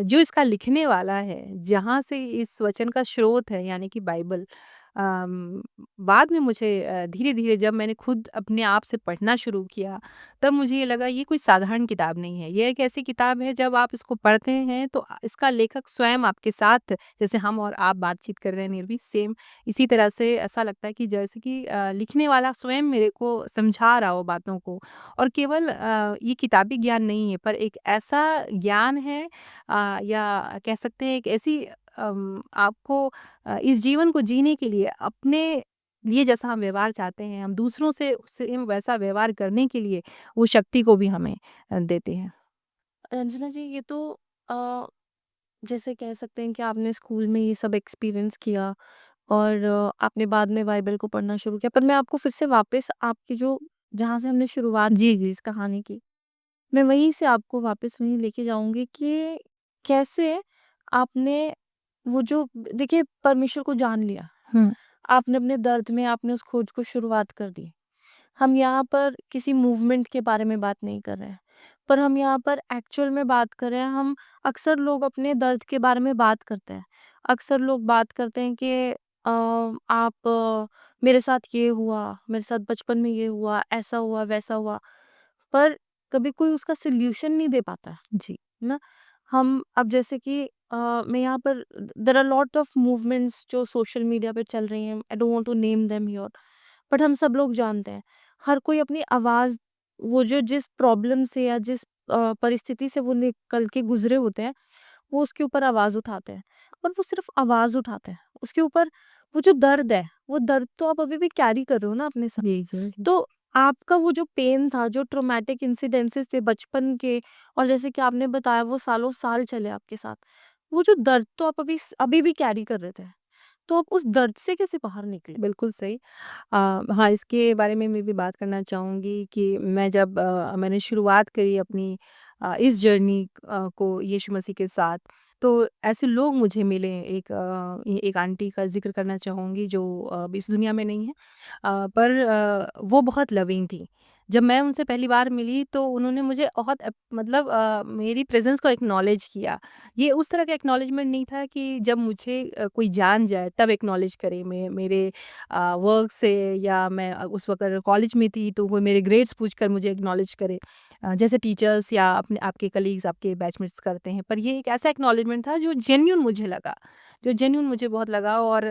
जो इसका लिखने वाला है, जहाँ से इस वचन का स्रोत है यानी कि बाइबल, अम, बाद में मुझे धीरे-धीरे जब मैंने खुद अपने आप से पढ़ना शुरू किया, तब मुझे ये लगा ये कोई साधारण किताब नहीं है। ये एक ऐसी किताब है जब आप इसको पढ़ते हैं तो इसका लेखक स्वयं आपके साथ जैसे हम और आप बातचीत कर रहे हैं निर्भीक सेम इसी तरह से ऐसा लगता है कि जैसे कि लिखने वाला स्वयं मेरे को समझा रहा हो बातों को। और केवल ये किताबी ज्ञान नहीं है पर एक ऐसा ज्ञान है या कह सकते हैं एक ऐसी आपको इस जीवन को जीने के लिए अपने लिए जैसा हम व्यवहार चाहते हैं हम दूसरों से सेम वैसा व्यवहार करने के लिए वो शक्ति को भी हमें देते हैं। रंजना जी, ये तो अ, जैसे कह सकते हैं कि आपने स्कूल में ये सब एक्सपीरियंस किया और आपने बाद में बाइबल को पढ़ना शुरू किया। पर मैं आपको फिर से वापस आपकी जो जहाँ से हमने शुरुआत जी, की जी। इस कहानी की, मैं वहीं से आपको वापस वहीं लेके जाऊँगी कि कैसे आपने वो जो देखिए परमेश्वर को जान लिया। हुँ, आपने अपने दर्द में आपने उस खोज को शुरुआत कर दी। हम यहाँ पर किसी मूवमेंट के बारे में बात नहीं कर रहे हैं, पर हम यहाँ पर एक्चुअल में बात कर रहे हैं। हम अक्सर लोग अपने दर्द के बारे में बात करते हैं। अक्सर लोग बात करते हैं कि आप मेरे साथ ये हुआ, मेरे साथ बचपन में ये हुआ, ऐसा हुआ, वैसा हुआ। पर कभी कोई उसका सॉल्यूशन नहीं दे पाता है जी। ना। हम अब जैसे कि मैं यहाँ पर there are lot of movements जो सोशल मीडिया पे चल रही हैं। I don't want to name them here, but हम सब लोग जानते हैं हर कोई अपनी आवाज़ वो जो जिस प्रॉब्लम से या जिस परिस्थिति से वो निकल के गुजरे होते हैं वो उसके ऊपर आवाज़ उठाते हैं। और वो सिर्फ आवाज़ उठाते हैं, उसके ऊपर वो जो दर्द है वो दर्द तो आप अभी भी कैरी कर रहे हो ना अपने साथ। जी, जी। तो आपका वो जो पेन था, जो ट्रॉमेटिक इंसिडेंसेस थे बचपन के और जैसे कि आपने बताया वो सालों साल चले आपके साथ। वो जो दर्द तो आप अभी भी कैरी कर रहे थे। तो आप उस दर्द से कैसे बाहर निकले? बिल्कुल सही। हाँ, इसके बारे में मैं भी बात करना चाहूँगी कि मैंने शुरुआत करी अपनी इस जर्नी को यीशु मसीह के साथ, तो ऐसे लोग मुझे मिले। एक आंटी का ज़िक्र करना चाहूँगी जो अब इस दुनिया में नहीं है। पर वो बहुत लविंग थी। जब मैं उनसे पहली बार मिली तो उन्होंने मुझे बहुत मतलब मेरी प्रेज़ेंस को एक्नॉलेज किया। ये उस तरह का एक्नॉलेजमेंट नहीं था कि जब मुझे कोई जान जाए तब एक्नॉलेज करे। मेरे वर्क से या मैं उस वक़्त अगर कॉलेज में थी तो वो मेरे ग्रेड्स पूछकर मुझे एक्नॉलेज करे। जैसे टीचर्स या अपने आपके कलीग्स, आपके बैचमेट्स करते हैं। पर ये एक ऐसा एक्नॉलेजमेंट था जो जेन्युइन मुझे लगा। जो जेन्युइन मुझे बहुत लगा। और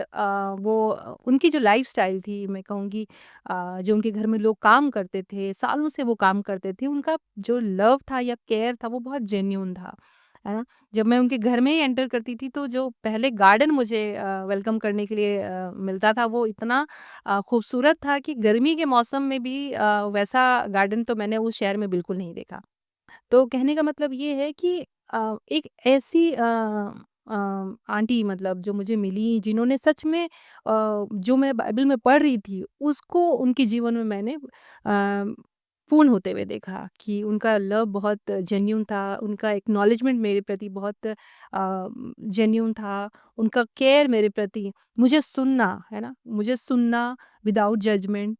उनकी जो लाइफ़स्टाइल थी, मैं कहूँगी जो उनके घर में लोग काम करते थे, सालों से वो काम करते थे, उनका जो लव था या केयर था वो बहुत जेन्युइन था, है ना? जब मैं उनके घर में ही एंटर करती थी तो जो पहले गार्डन मुझे वेलकम करने के लिए मिलता था वो इतना खूबसूरत था कि गर्मी के मौसम में भी वैसा गार्डन तो मैंने उस शहर में बिल्कुल नहीं देखा। तो कहने का मतलब ये है कि एक ऐसी अ, आंटी मतलब जो मुझे मिली जिन्होंने सच में जो मैं बाइबल में पढ़ रही थी उसको उनके जीवन में मैंने पूर्ण होते हुए देखा कि उनका लव बहुत जेन्यून था, उनका एक्नॉलेजमेंट मेरे प्रति बहुत जेन्यून था, उनका केयर मेरे प्रति, मुझे सुनना, है ना? मुझे सुनना विदाउट जजमेंट।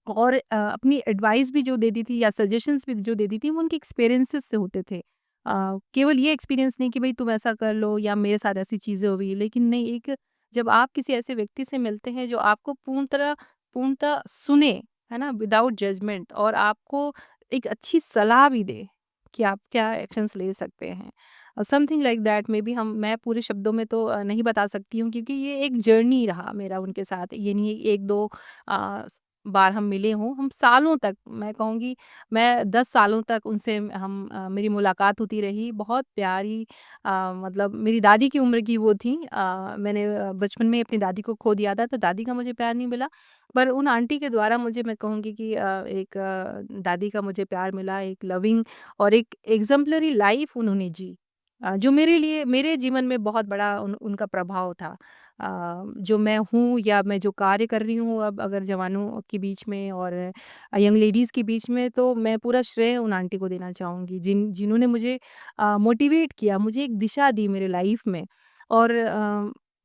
और अपनी एडवाइस भी जो देती थी या सजेशंस भी जो देती थी वो उनके एक्सपीरियंसेस से होते थे। केवल ये एक्सपीरियंस नहीं कि भई तुम ऐसा कर लो या मेरे साथ ऐसी चीज़ें हो गई, लेकिन नहीं, एक जब आप किसी ऐसे व्यक्ति से मिलते हैं जो आपको पूर्णतः सुने, है ना? विदाउट जजमेंट, और आपको एक अच्छी सलाह भी दे कि आप क्या एक्शंस ले सकते हैं। Something like that, may be मैं पूरे शब्दों में तो नहीं बता सकती हूँ क्योंकि ये एक जर्नी रहा मेरा उनके साथ। ये नहीं 1-2 अ, बार हम मिले हों, हम सालों तक, मैं कहूँगी मैं 10 सालों तक उनसे मेरी मुलाकात होती रही। बहुत प्यारी, मतलब मेरी दादी की उम्र की वो थी। मैंने बचपन में अपनी दादी को खो दिया था, तो दादी का मुझे प्यार नहीं मिला। पर उन आंटी के द्वारा मुझे, मैं कहूँगी कि एक दादी का मुझे प्यार मिला, एक लविंग और एक एग्ज़ेम्पलरी लाइफ़ उन्होंने जी। जो मेरे लिए मेरे जीवन में बहुत बड़ा उनका प्रभाव था। जो मैं हूँ या मैं जो कार्य कर रही हूँ अब अगर जवानों के बीच में और यंग लेडीज़ के बीच में, तो मैं पूरा श्रेय उन आंटी को देना चाहूँगी जिन्होंने मुझे मोटिवेट किया, मुझे एक दिशा दी मेरे लाइफ में। और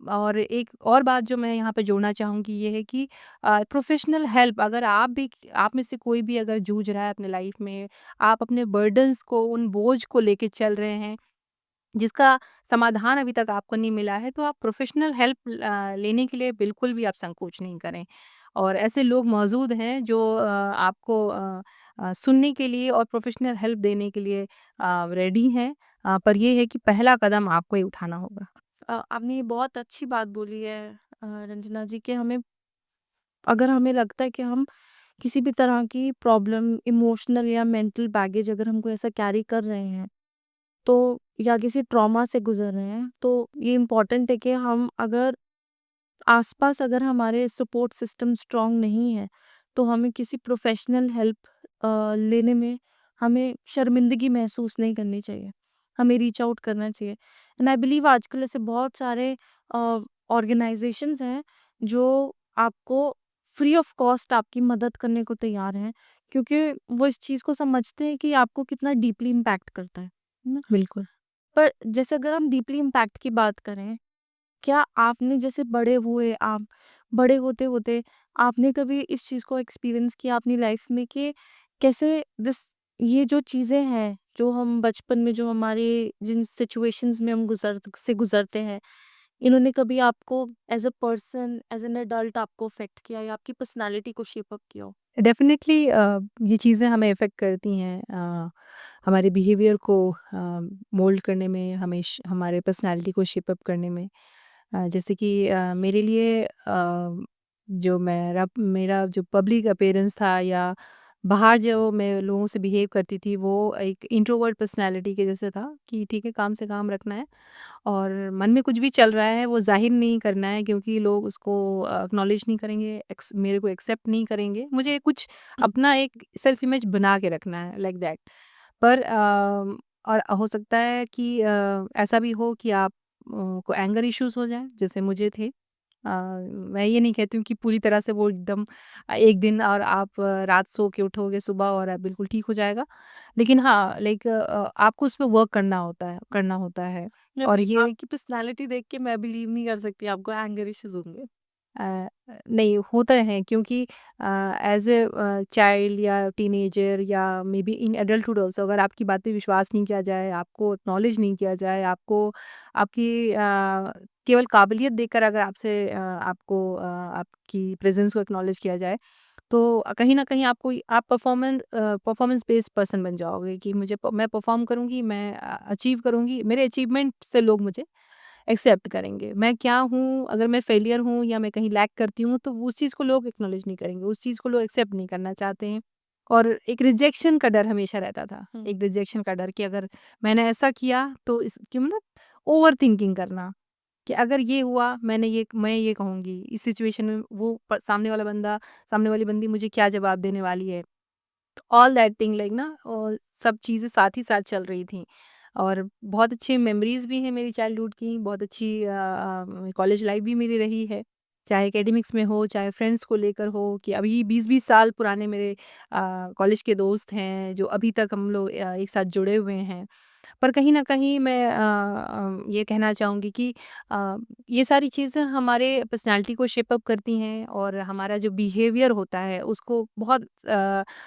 और एक और बात जो मैं यहाँ पे जोड़ना चाहूँगी ये है कि प्रोफ़ेशनल हेल्प, अगर आप में से कोई भी अगर जूझ रहा है अपने लाइफ में, आप अपने बर्डन्स को, उन बोझ को लेके चल रहे हैं जिसका समाधान अभी तक आपको नहीं मिला है, तो आप प्रोफ़ेशनल हेल्प लेने के लिए बिल्कुल भी आप संकोच नहीं करें। और ऐसे लोग मौजूद हैं जो आपको सुनने के लिए और प्रोफ़ेशनल हेल्प देने के लिए रेडी हैं। पर ये है कि पहला कदम आपको ही उठाना होगा। आपने ये बहुत अच्छी बात बोली है रंजना जी, कि हमें, अगर हमें लगता है कि हम किसी भी तरह की प्रॉब्लम, इमोशनल या मेंटल बैगेज अगर हम कोई ऐसा कैरी कर रहे हैं, तो या किसी ट्रॉमा से गुज़र रहे हैं, तो ये इम्पोर्टेंट है कि हम अगर आस-पास अगर हमारे सपोर्ट सिस्टम स्ट्रॉन्ग नहीं है, तो हमें किसी प्रोफ़ेशनल हेल्प लेने में हमें शर्मिंदगी महसूस नहीं करनी चाहिए। हमें रीच आउट करना चाहिए। एंड आई बिलीव आजकल ऐसे बहुत सारे ऑर्गनाइज़ेशंस हैं, जो आपको फ्री ऑफ कॉस्ट आपकी मदद करने को तैयार हैं, क्योंकि वो इस चीज़ को समझते हैं कि आपको कितना डीपली इम्पैक्ट करता है। ना? बिल्कुल। पर जैसे अगर हम डीपली इम्पैक्ट की बात करें, क्या आपने जैसे आप बड़े होते-होते आपने कभी इस चीज़ को एक्सपीरियंस किया अपनी लाइफ में कि कैसे ये जो चीज़ें हैं, जो हम बचपन में, जो हमारे जिन सिचुएशंस में हम गुज़रते हैं, इन्होंने कभी आपको as a person, as an adult आपको अफ़ेक्ट किया या आपकी पर्सनैलिटी को शेप अप किया हो? डेफ़िनेटली ये चीज़ें हमें इफ़ेक्ट करती हैं, हमारे बिहेवियर को मोल्ड करने में, हमारे पर्सनैलिटी को शेप अप करने में। जैसे कि मेरे लिए जो मेरा जो पब्लिक अपीयरेंस था या बाहर जो मैं लोगों से बिहेव करती थी वो एक इंट्रोवर्ट पर्सनैलिटी के जैसे था कि ठीक है, काम से काम रखना है और मन में कुछ भी चल रहा है वो ज़ाहिर नहीं करना है क्योंकि लोग उसको एक्नॉलेज नहीं करेंगे, मेरे को एक्सेप्ट नहीं करेंगे। मुझे कुछ हुँ। अपना एक सेल्फ इमेज बना के रखना है लाइक दैट। पर और हो सकता है कि ऐसा भी हो कि आप को एंगर इश्यूज़ हो जाएँ, जैसे मुझे थे। मैं ये नहीं कहती हूँ कि पूरी तरह से वो एकदम एक दिन और आप रात सो के उठोगे सुबह और बिल्कुल ठीक हो जाएगा। लेकिन हाँ, लाइक आपको उस पे वर्क करना होता है और नहीं, ये आपकी पर्सनैलिटी देख के मैं बिलीव नहीं कर सकती आपको एंगर इश्यूज़ होंगे। नहीं होता है क्योंकि एज़ चाइल्ड या टीनेजर या may be in adulthood also अगर आपकी बात पे विश्वास नहीं किया जाए, आपको एक्नॉलेज नहीं किया जाए, आपको आपकी केवल काबिलियत देखकर अगर आपकी प्रेज़ेंस को एक्नॉलेज किया जाए, तो कहीं न कहीं आप परफ़ॉर्मेंस बेस्ड पर्सन बन जाओगे कि मैं परफ़ॉर्म करूँगी, मैं अचीव करूँगी, मेरे अचीवमेंट से लोग मुझे एक्सेप्ट करेंगे। मैं क्या हूँ, अगर मैं फेलियर हूँ या मैं कहीं लैक करती हूँ, तो उस चीज़ को लोग एक्नॉलेज नहीं करेंगे, उस चीज़ को लोग एक्सेप्ट नहीं करना चाहते हैं। और एक रिजेक्शन का डर हमेशा रहता था, हुँ। एक रिजेक्शन का डर कि अगर मैंने ऐसा किया तो इस कि मतलब ओवरथिंकिंग करना कि अगर ये हुआ, मैं ये कहूँगी, इस सिचुएशन में वो सामने वाला बंदा, सामने वाली बंदी मुझे क्या जवाब देने वाली है। ऑल दैट थिंग लाइक ना, और सब चीज़ें साथ ही साथ चल रही थी। और बहुत अच्छी मेमोरीज भी हैं मेरी चाइल्डहुड की, बहुत अच्छी कॉलेज लाइफ भी मेरी रही है, चाहे एकेडमिक्स में हो, चाहे फ्रेंड्स को लेकर हो, कि अभी 20-20 साल पुराने मेरे कॉलेज के दोस्त हैं जो अभी तक हम लोग एक साथ जुड़े हुए हैं। पर कहीं न कहीं मैं ये कहना चाहूँगी कि अ, ये सारी चीज़ें हमारे पर्सनैलिटी को शेप अप करती हैं, और हमारा जो बिहेवियर होता है उसको बहुत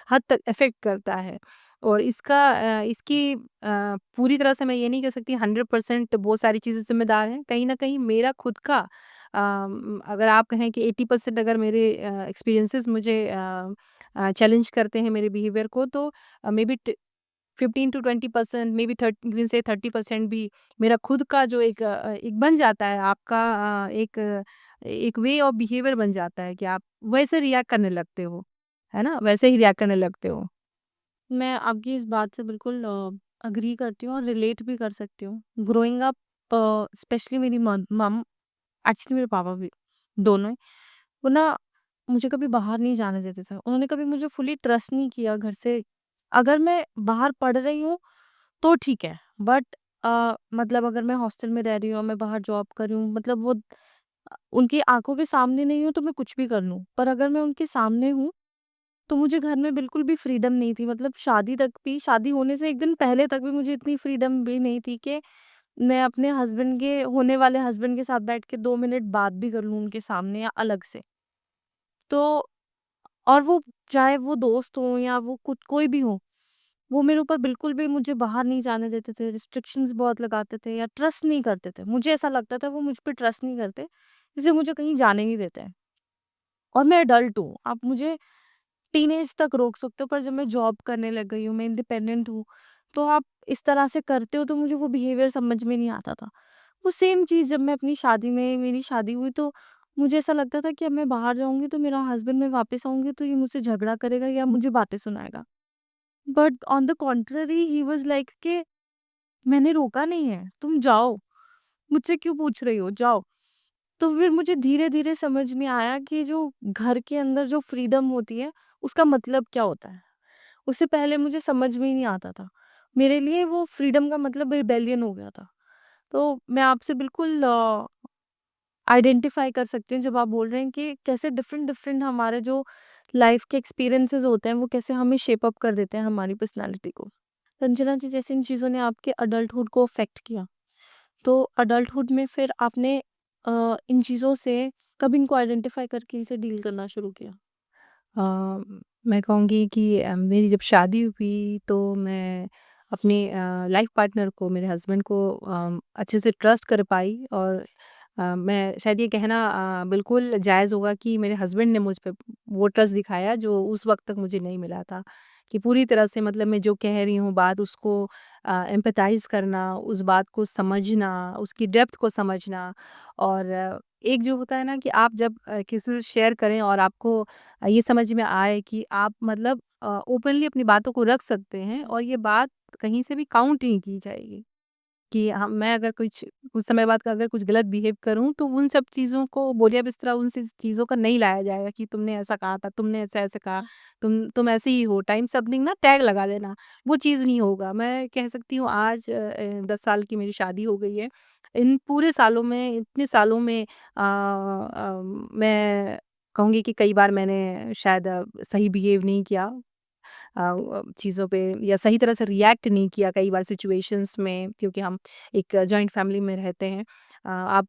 हद तक इफ़ेक्ट करता है। और इसकी पूरी तरह से मैं ये नहीं कह सकती 100% बहुत सारी चीज़ें ज़िम्मेदार हैं। कहीं न कहीं मेरा खुद का अगर आप कहें कि 80% अगर मेरे एक्सपीरियंसेस मुझे चैलेंज करते हैं मेरे बिहेवियर को, तो maybe 15 to 20%, maybe 30% भी मेरा खुद का जो एक बन जाता है आपका, एक वे ऑफ बिहेवियर बन जाता है कि आप वैसे रिएक्ट करने लगते हो, है ना? वैसे ही रिएक्ट करने लगते हो। मैं आपकी इस बात से बिल्कुल एग्री करती हूँ और रिलेट भी कर सकती हूँ। ग्रोइंग अप स्पेशली मेरी मम एक्चुअली मेरे पापा भी, दोनों ही, वो ना मुझे कभी बाहर नहीं जाने देते थे। उन्होंने कभी मुझे फुली ट्रस्ट नहीं किया घर से। अगर मैं बाहर पढ़ रही हूँ तो ठीक है, बट मतलब अगर मैं हॉस्टल में रह रही हूँ, मैं बाहर जॉब कर रही हूँ, मतलब वो उनकी आँखों के सामने नहीं हूँ तो मैं कुछ भी कर लूँ। पर अगर मैं उनके सामने हूँ, तो मुझे घर में बिल्कुल भी फ्रीडम नहीं थी। मतलब शादी होने से 1 दिन पहले तक भी मुझे इतनी फ्रीडम भी नहीं थी कि मैं अपने हस्बैंड के होने वाले हस्बैंड के साथ बैठ के 2 मिनट बात भी कर लूँ उनके सामने या अलग से। तो और वो चाहे वो दोस्त हों या वो कुछ कोई भी हो, वो मेरे ऊपर बिल्कुल भी मुझे बाहर नहीं जाने देते थे, रिस्ट्रिक्शंस बहुत लगाते थे या ट्रस्ट नहीं करते थे। मुझे ऐसा लगता था वो मुझ पे ट्रस्ट नहीं करते, इसलिए मुझे कहीं जाने नहीं देते हैं। और मैं एडल्ट हूँ, आप मुझे टीनेज तक रोक सकते हो, पर जब मैं जॉब करने लग गई हूँ, मैं इंडिपेंडेंट हूँ, तो आप इस तरह से करते हो तो मुझे वो बिहेवियर समझ में नहीं आता था। वो सेम चीज़ जब मैं अपनी शादी में मेरी शादी हुई तो मुझे ऐसा लगता था कि अब मैं बाहर जाऊँगी तो मेरा हस्बैंड, मैं वापस आऊँगी तो ये मुझसे झगड़ा करेगा या मुझे बातें सुनाएगा। But on the contrary he was like कि मैंने रोका नहीं है, तुम जाओ, मुझसे क्यों पूछ रही हो? जाओ। तो फिर मुझे धीरे-धीरे समझ में आया कि जो घर के अंदर जो फ्रीडम होती है, उसका मतलब क्या होता है। उससे पहले मुझे समझ में ही नहीं आता था। मेरे लिए वो फ्रीडम का मतलब रिबेलियन हो गया था। तो मैं आपसे बिल्कुल आइडेंटिफ़ाई कर सकती हूँ जब आप बोल रहे हैं कि कैसे डिफ़रेंट-डिफ़रेंट हमारे जो लाइफ़ के एक्सपीरियंसेस होते हैं, वो कैसे हमें शेप अप कर देते हैं हमारी पर्सनैलिटी को। रंजना जी, जैसे इन चीज़ों ने आपके अडल्टहुड को अफ़ेक्ट किया, तो अडल्टहुड में फिर आपने इन चीज़ों से कब इनको आइडेंटिफ़ाई करके इसे डील करना शुरू किया? अ, मैं कहूँगी कि मेरी जब शादी हुई तो मैं अपने लाइफ पार्टनर को, मेरे हस्बैंड को अच्छे से ट्रस्ट कर पाई। और मैं शायद ये कहना बिल्कुल जायज़ होगा कि मेरे हस्बैंड ने मुझ पे वो ट्रस्ट दिखाया जो उस वक़्त तक मुझे नहीं मिला था, कि पूरी तरह से मतलब मैं जो कह रही हूँ बात उसको एम्पैथाइज़ करना, उस बात को समझना, उसकी डेप्थ को समझना। और एक जो होता है ना कि आप जब किसी से शेयर करें और आपको ये समझ में आए कि आप मतलब ओपनली अपनी बातों को रख सकते हैं, हुँ। और ये बात कहीं से भी काउंट नहीं की जाएगी, कि हम मैं अगर कुछ समय बाद का अगर कुछ गलत बिहेव करूँ तो उन सब चीज़ों को बोलिया बिस्तरा उन चीज़ों का नहीं लाया जाएगा कि तुमने ऐसा कहा था, तुमने ऐसा-ऐसा कहा, तुम ऐसे ही हो, टाइम समथिंग ना टैग लगा देना, वो चीज़ नहीं होगा। मैं कह सकती हूँ आज 10 साल की मेरी शादी हो गई है। इन पूरे सालों में, इतने सालों में मैं कहूँगी कि कई बार मैंने शायद सही बिहेव नहीं किया चीज़ों पे, या सही तरह से रिएक्ट नहीं किया कई बार सिचुएशंस में, क्योंकि हम एक जॉइंट फैमिली में रहते हैं। आप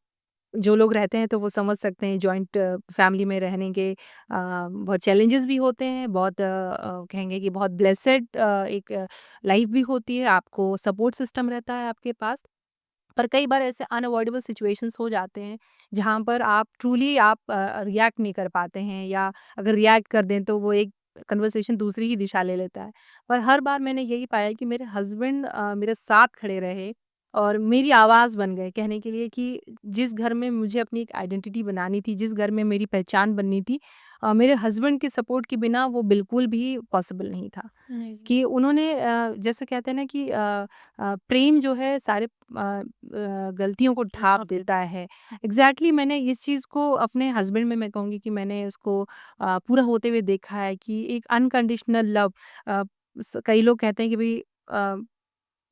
जो लोग रहते हैं तो वो समझ सकते हैं जॉइंट फैमिली में रहने के बहुत चैलेंजेस भी होते हैं, बहुत कहेंगे कि बहुत ब्लेसेड एक लाइफ भी होती है, आपको सपोर्ट सिस्टम रहता है आपके पास। पर कई बार ऐसे अनअवॉइडेबल सिचुएशंस हो जाते हैं जहाँ पर आप ट्रूली आप रिएक्ट नहीं कर पाते हैं, या अगर रिएक्ट कर दें तो वो एक कन्वर्सेशन दूसरी ही दिशा ले लेता है। पर हर बार मैंने यही पाया कि मेरे हस्बैंड मेरे साथ खड़े रहे, और मेरी आवाज़ बन गए कहने के लिए कि जिस घर में मुझे अपनी एक आइडेंटिटी बनानी थी, जिस घर में मेरी पहचान बननी थी, मेरे हस्बैंड के सपोर्ट के बिना वो बिल्कुल भी पॉसिबल नहीं था। अमेज़िंग। कि उन्होंने जैसे कहते हैं ना कि प्रेम जो है सारे गलतियों को ढाँप ढाँप देता देता है। एग्ज़ैक्टली मैंने इस चीज़ को अपने हस्बैंड में मैं कहूँगी कि मैंने उसको पूरा होते हुए देखा है कि एक अनकंडीशनल लव अ, कई लोग कहते हैं कि भई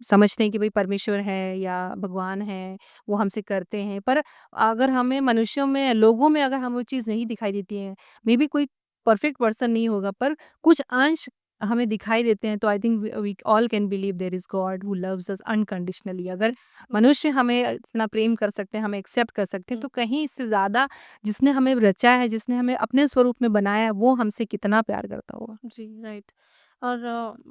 समझते हैं कि भई परमेश्वर है या भगवान है, वो हमसे करते हैं। पर अगर हमें मनुष्यों में, लोगों में अगर हमें वो चीज़ नहीं दिखाई देती है, मेबी कोई परफेक्ट पर्सन नहीं होगा पर कुछ अंश हमें दिखाई देते हैं, तो I think we all can believe there is God who loves us unconditionally. अगर हुँ, मनुष्य हमें इतना प्रेम कर सकते हैं, हमें एक्सेप्ट कर सकते हैं, हुँ। तो कहीं इससे ज़्यादा जिसने हमें रचा है, जिसने हमें अपने स्वरूप में बनाया है, वो हमसे कितना प्यार करता होगा। जी, राइट। और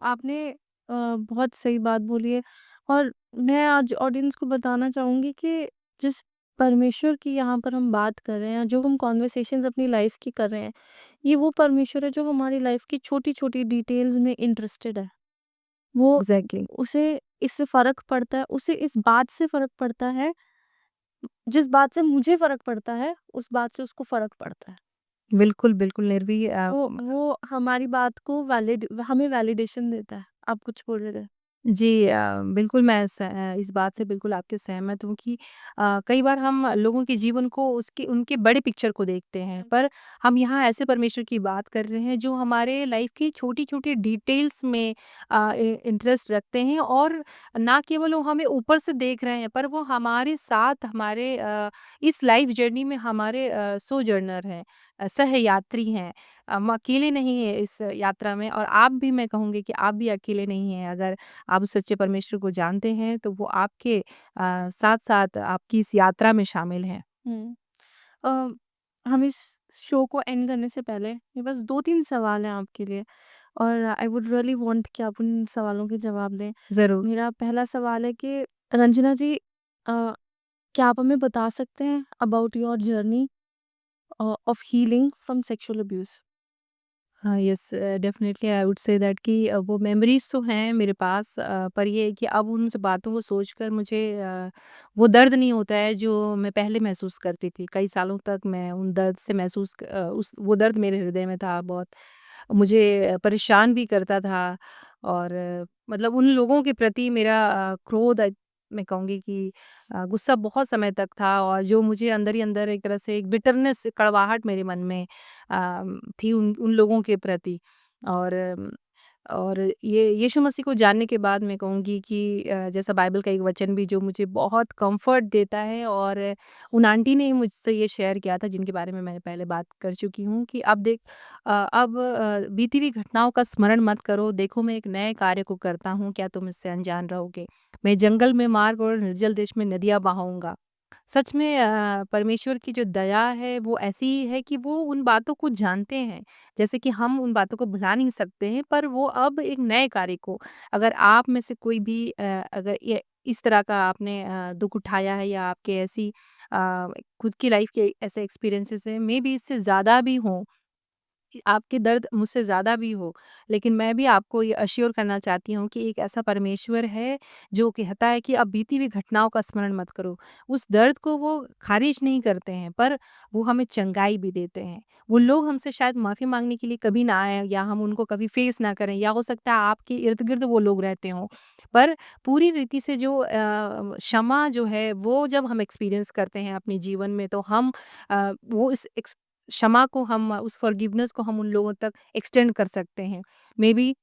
आपने बहुत सही बात बोली है। और मैं आज ऑडियंस को बताना चाहूँगी कि जिस परमेश्वर की यहाँ पर हम बात कर रहे हैं, जो हम कन्वर्सेशंस अपनी लाइफ़ की कर रहे हैं, ये वो परमेश्वर है जो हमारी लाइफ़ की छोटी-छोटी डिटेल्स में इंटरेस्टेड है। वो एग्ज़ैक्टली। उसे इससे फ़र्क पड़ता है, उसे इस बात से फ़र्क पड़ता है, जिस बात से मुझे फ़र्क पड़ता है, उस बात से उसको फ़र्क पड़ता है। बिल्कुल, बिल्कुल निर्वी वो हमारी बात को हमें वैलिडेशन देता है। आप कुछ बोल रहे थे? जी बिल्कुल मैं इस बात से बिल्कुल आपके सहमत हूँ कि कई बार हम लोगों के जीवन को उसके उनके बड़े पिक्चर को देखते हैं, हुँ, पर हम यहाँ ऐसे परमेश्वर की बात कर रहे हैं जो हमारे लाइफ की छोटी-छोटी डिटेल्स में इंटरेस्ट रखते हैं और ना केवल वो हमें ऊपर से देख रहे हैं, पर वो हमारे साथ हमारे इस लाइफ जर्नी में हमारे सोजर्नर हैं, सहयात्री हैं। हम अकेले नहीं हैं इस यात्रा में और आप भी, मैं कहूँगी कि आप भी अकेले नहीं हैं। अगर आप उस सच्चे परमेश्वर को जानते हैं तो वो आपके साथ-साथ आपकी इस यात्रा में शामिल हैं। हुँ। हम इस शो को एंड करने से पहले मेरे पास 2-3 सवाल हैं आपके लिए, और आई वुड रियली वांट कि आप उन सवालों के जवाब दें। ज़रूर। मेरा पहला सवाल है कि रंजना जी, क्या आप हमें बता सकते हैं about your journey of healing from sexual abuse? हाँ, yes definitely I would say that कि वो मेमोरीज़ तो हैं मेरे पास, पर ये है कि अब उन सब बातों को सोचकर मुझे वो दर्द नहीं होता है जो मैं पहले महसूस करती थी। कई सालों तक मैं उन दर्द से उस वो दर्द मेरे हृदय में था बहुत। मुझे परेशान भी करता था और मतलब उन लोगों के प्रति मेरा क्रोध, मैं कहूँगी कि गुस्सा बहुत समय तक था और जो मुझे अंदर ही अंदर एक तरह से एक बिटरनेस, कड़वाहट मेरे मन में थी उन उन लोगों के प्रति। और और ये यीशु मसीह को जानने के बाद मैं कहूँगी कि जैसा बाइबल का एक वचन भी जो मुझे बहुत कंफर्ट देता है, और उन आंटी ने ही मुझसे ये शेयर किया था जिनके बारे में मैंने पहले बात कर चुकी हूँ कि अब देख, अब बीती हुई घटनाओं का स्मरण मत करो, देखो मैं एक नए कार्य को करता हूँ, क्या तुम इससे अनजान रहोगे? मैं जंगल में मार्ग और निर्जल देश में नदियाँ बहाऊँगा। सच में परमेश्वर की जो दया है वो ऐसी है कि वो उन बातों को जानते हैं। जैसे कि हम उन बातों को भुला नहीं सकते हैं, पर वो अब एक नए कार्य को, अगर आप में से कोई भी अगर ये इस तरह का आपने दुःख उठाया है या आपके ऐसी खुद की लाइफ के ऐसे एक्सपीरियंसेस हैं, मे बी इससे ज़्यादा भी हों, कि आपके दर्द मुझसे ज़्यादा भी हो, लेकिन मैं भी आपको ये अश्योर करना चाहती हूँ कि एक ऐसा परमेश्वर है, जो कहता है कि अब बीती हुई घटनाओं का स्मरण मत करो। उस दर्द को वो ख़ारिज नहीं करते हैं, पर वो हमें चंगाई भी देते हैं। वो लोग हमसे शायद माफ़ी माँगने के लिए कभी ना आएँ या हम उनको कभी फ़ेस ना करें, या हो सकता है आपके इर्द-गिर्द वो लोग रहते हों। पर पूरी रीति से जो क्षमा जो है, वो जब हम एक्सपीरियंस करते हैं अपने जीवन में, तो हम वो इस क्षमा को हम, उस फॉरगिवनेस को हम उन लोगों तक एक्सटेंड कर सकते हैं। मेबी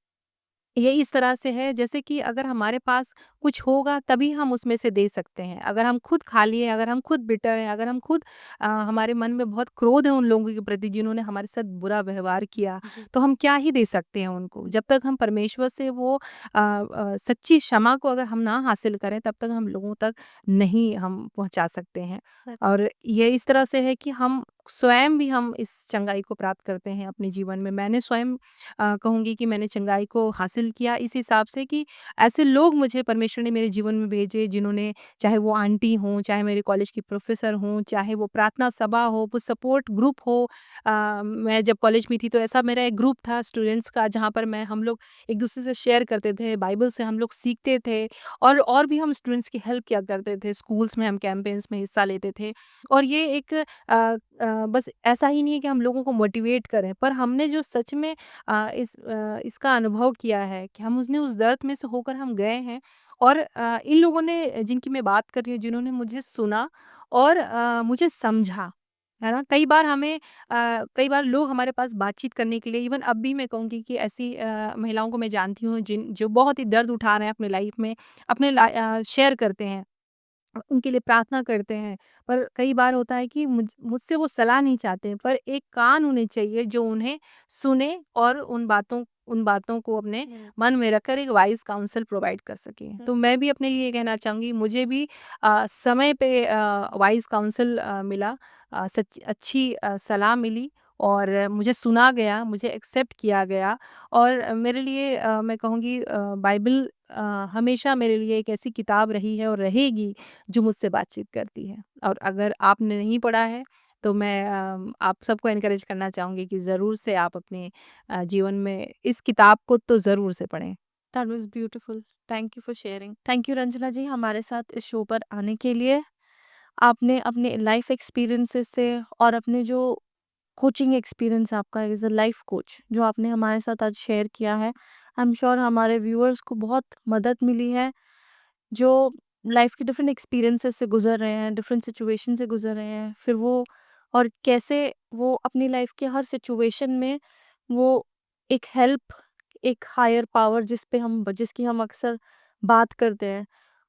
ये इस तरह से है जैसे कि अगर हमारे पास कुछ होगा तभी हम उसमें से दे सकते हैं। अगर हम खुद खाली हैं, अगर हम खुद बिटर हैं, अगर हम खुद हमारे मन में बहुत क्रोध है उन लोगों के प्रति जिन्होंने हमारे साथ बुरा व्यवहार किया, जी। तो हम क्या ही दे सकते हैं उनको? जब तक हम परमेश्वर से वो सच्ची क्षमा को अगर हम ना हासिल करें, तब तक हम लोगों तक नहीं हम पहुँचा सकते हैं। राइट। और ये इस तरह से है कि हम स्वयं भी हम इस चंगाई को प्राप्त करते हैं अपने जीवन में। मैंने स्वयं कहूँगी कि मैंने चंगाई को हासिल किया इस हिसाब से कि ऐसे लोग मुझे परमेश्वर ने मेरे जीवन में भेजे, जिन्होंने, चाहे वो आंटी हों, चाहे मेरे कॉलेज की प्रोफ़ेसर हों, चाहे वो प्रार्थना सभा हो, वो सपोर्ट ग्रुप हो। मैं जब कॉलेज में थी तो ऐसा मेरा एक ग्रुप था स्टूडेंट्स का, जहाँ पर मैं हम लोग एक-दूसरे से शेयर करते थे, बाइबल से हम लोग सीखते थे और भी हम स्टूडेंट्स की हेल्प किया करते थे। स्कूल्स में हम कैम्पेन्स में हिस्सा लेते थे और ये एक बस ऐसा ही नहीं है कि हम लोगों को मोटिवेट करें, पर हमने जो सच में इसका अनुभव किया है कि हम उसने उस दर्द में से होकर हम गए हैं और इन लोगों ने, जिनकी मैं बात कर रही हूँ, जिन्होंने मुझे सुना और मुझे समझा, है ना? कई बार लोग हमारे पास बातचीत करने के लिए, इवन अब भी मैं कहूँगी कि ऐसी महिलाओं को मैं जानती हूँ जिन जो बहुत ही दर्द उठा रहे हैं अपने लाइफ में, शेयर करते हैं। उनके लिए प्रार्थना करते हैं। पर कई बार होता है कि मुझसे वो सलाह नहीं चाहते हैं, पर एक कान उन्हें चाहिए जो उन्हें सुने और उन बातों को अपने मन में रखकर एक वाइज़ काउंसल प्रोवाइड कर सके। तो मैं भी अपने लिए ये कहना चाहूँगी, मुझे भी समय पे वाइज़ काउंसल मिला, अच्छी सलाह मिली और मुझे सुना गया, मुझे एक्सेप्ट किया गया और मेरे लिए मैं कहूँगी बाइबल हमेशा मेरे लिए एक ऐसी किताब रही है और रहेगी जो मुझसे बातचीत करती है। और अगर आपने नहीं पढ़ा है तो मैं आप सबको एनकरेज करना चाहूँगी कि ज़रूर से आप अपने जीवन में इस किताब को तो ज़रूर से पढ़ें। That was beautiful. Thank you for sharing. Thank you Ranjana ji हमारे साथ इस शो पर आने के लिए। आपने अपने लाइफ एक्सपीरियंसेस से और अपने जो कोचिंग एक्सपीरियंस आपका एज़ अ लाइफ कोच जो आपने हमारे साथ आज शेयर किया है, आई एम श्योर हमारे व्यूअर्स को बहुत मदद मिली है, जो लाइफ के डिफरेंट एक्सपीरियंसेस से गुज़र रहे हैं, डिफरेंट सिचुएशन से गुज़र रहे हैं। फिर वो और कैसे वो अपनी लाइफ के हर सिचुएशन में वो एक हेल्प, एक हायर पावर जिसकी हम अक्सर बात करते हैं,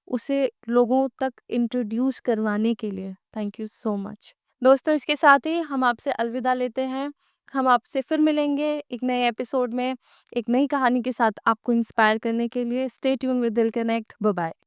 उसे लोगों तक इंट्रोड्यूस करवाने के लिए थैंक यू सो मच। दोस्तों इसके साथ ही हम आपसे अलविदा लेते हैं। हम आपसे फिर मिलेंगे एक नए एपिसोड में, एक नई कहानी के साथ आपको इंस्पायर करने के लिए। Stay tune with Dil Connect. Bye bye.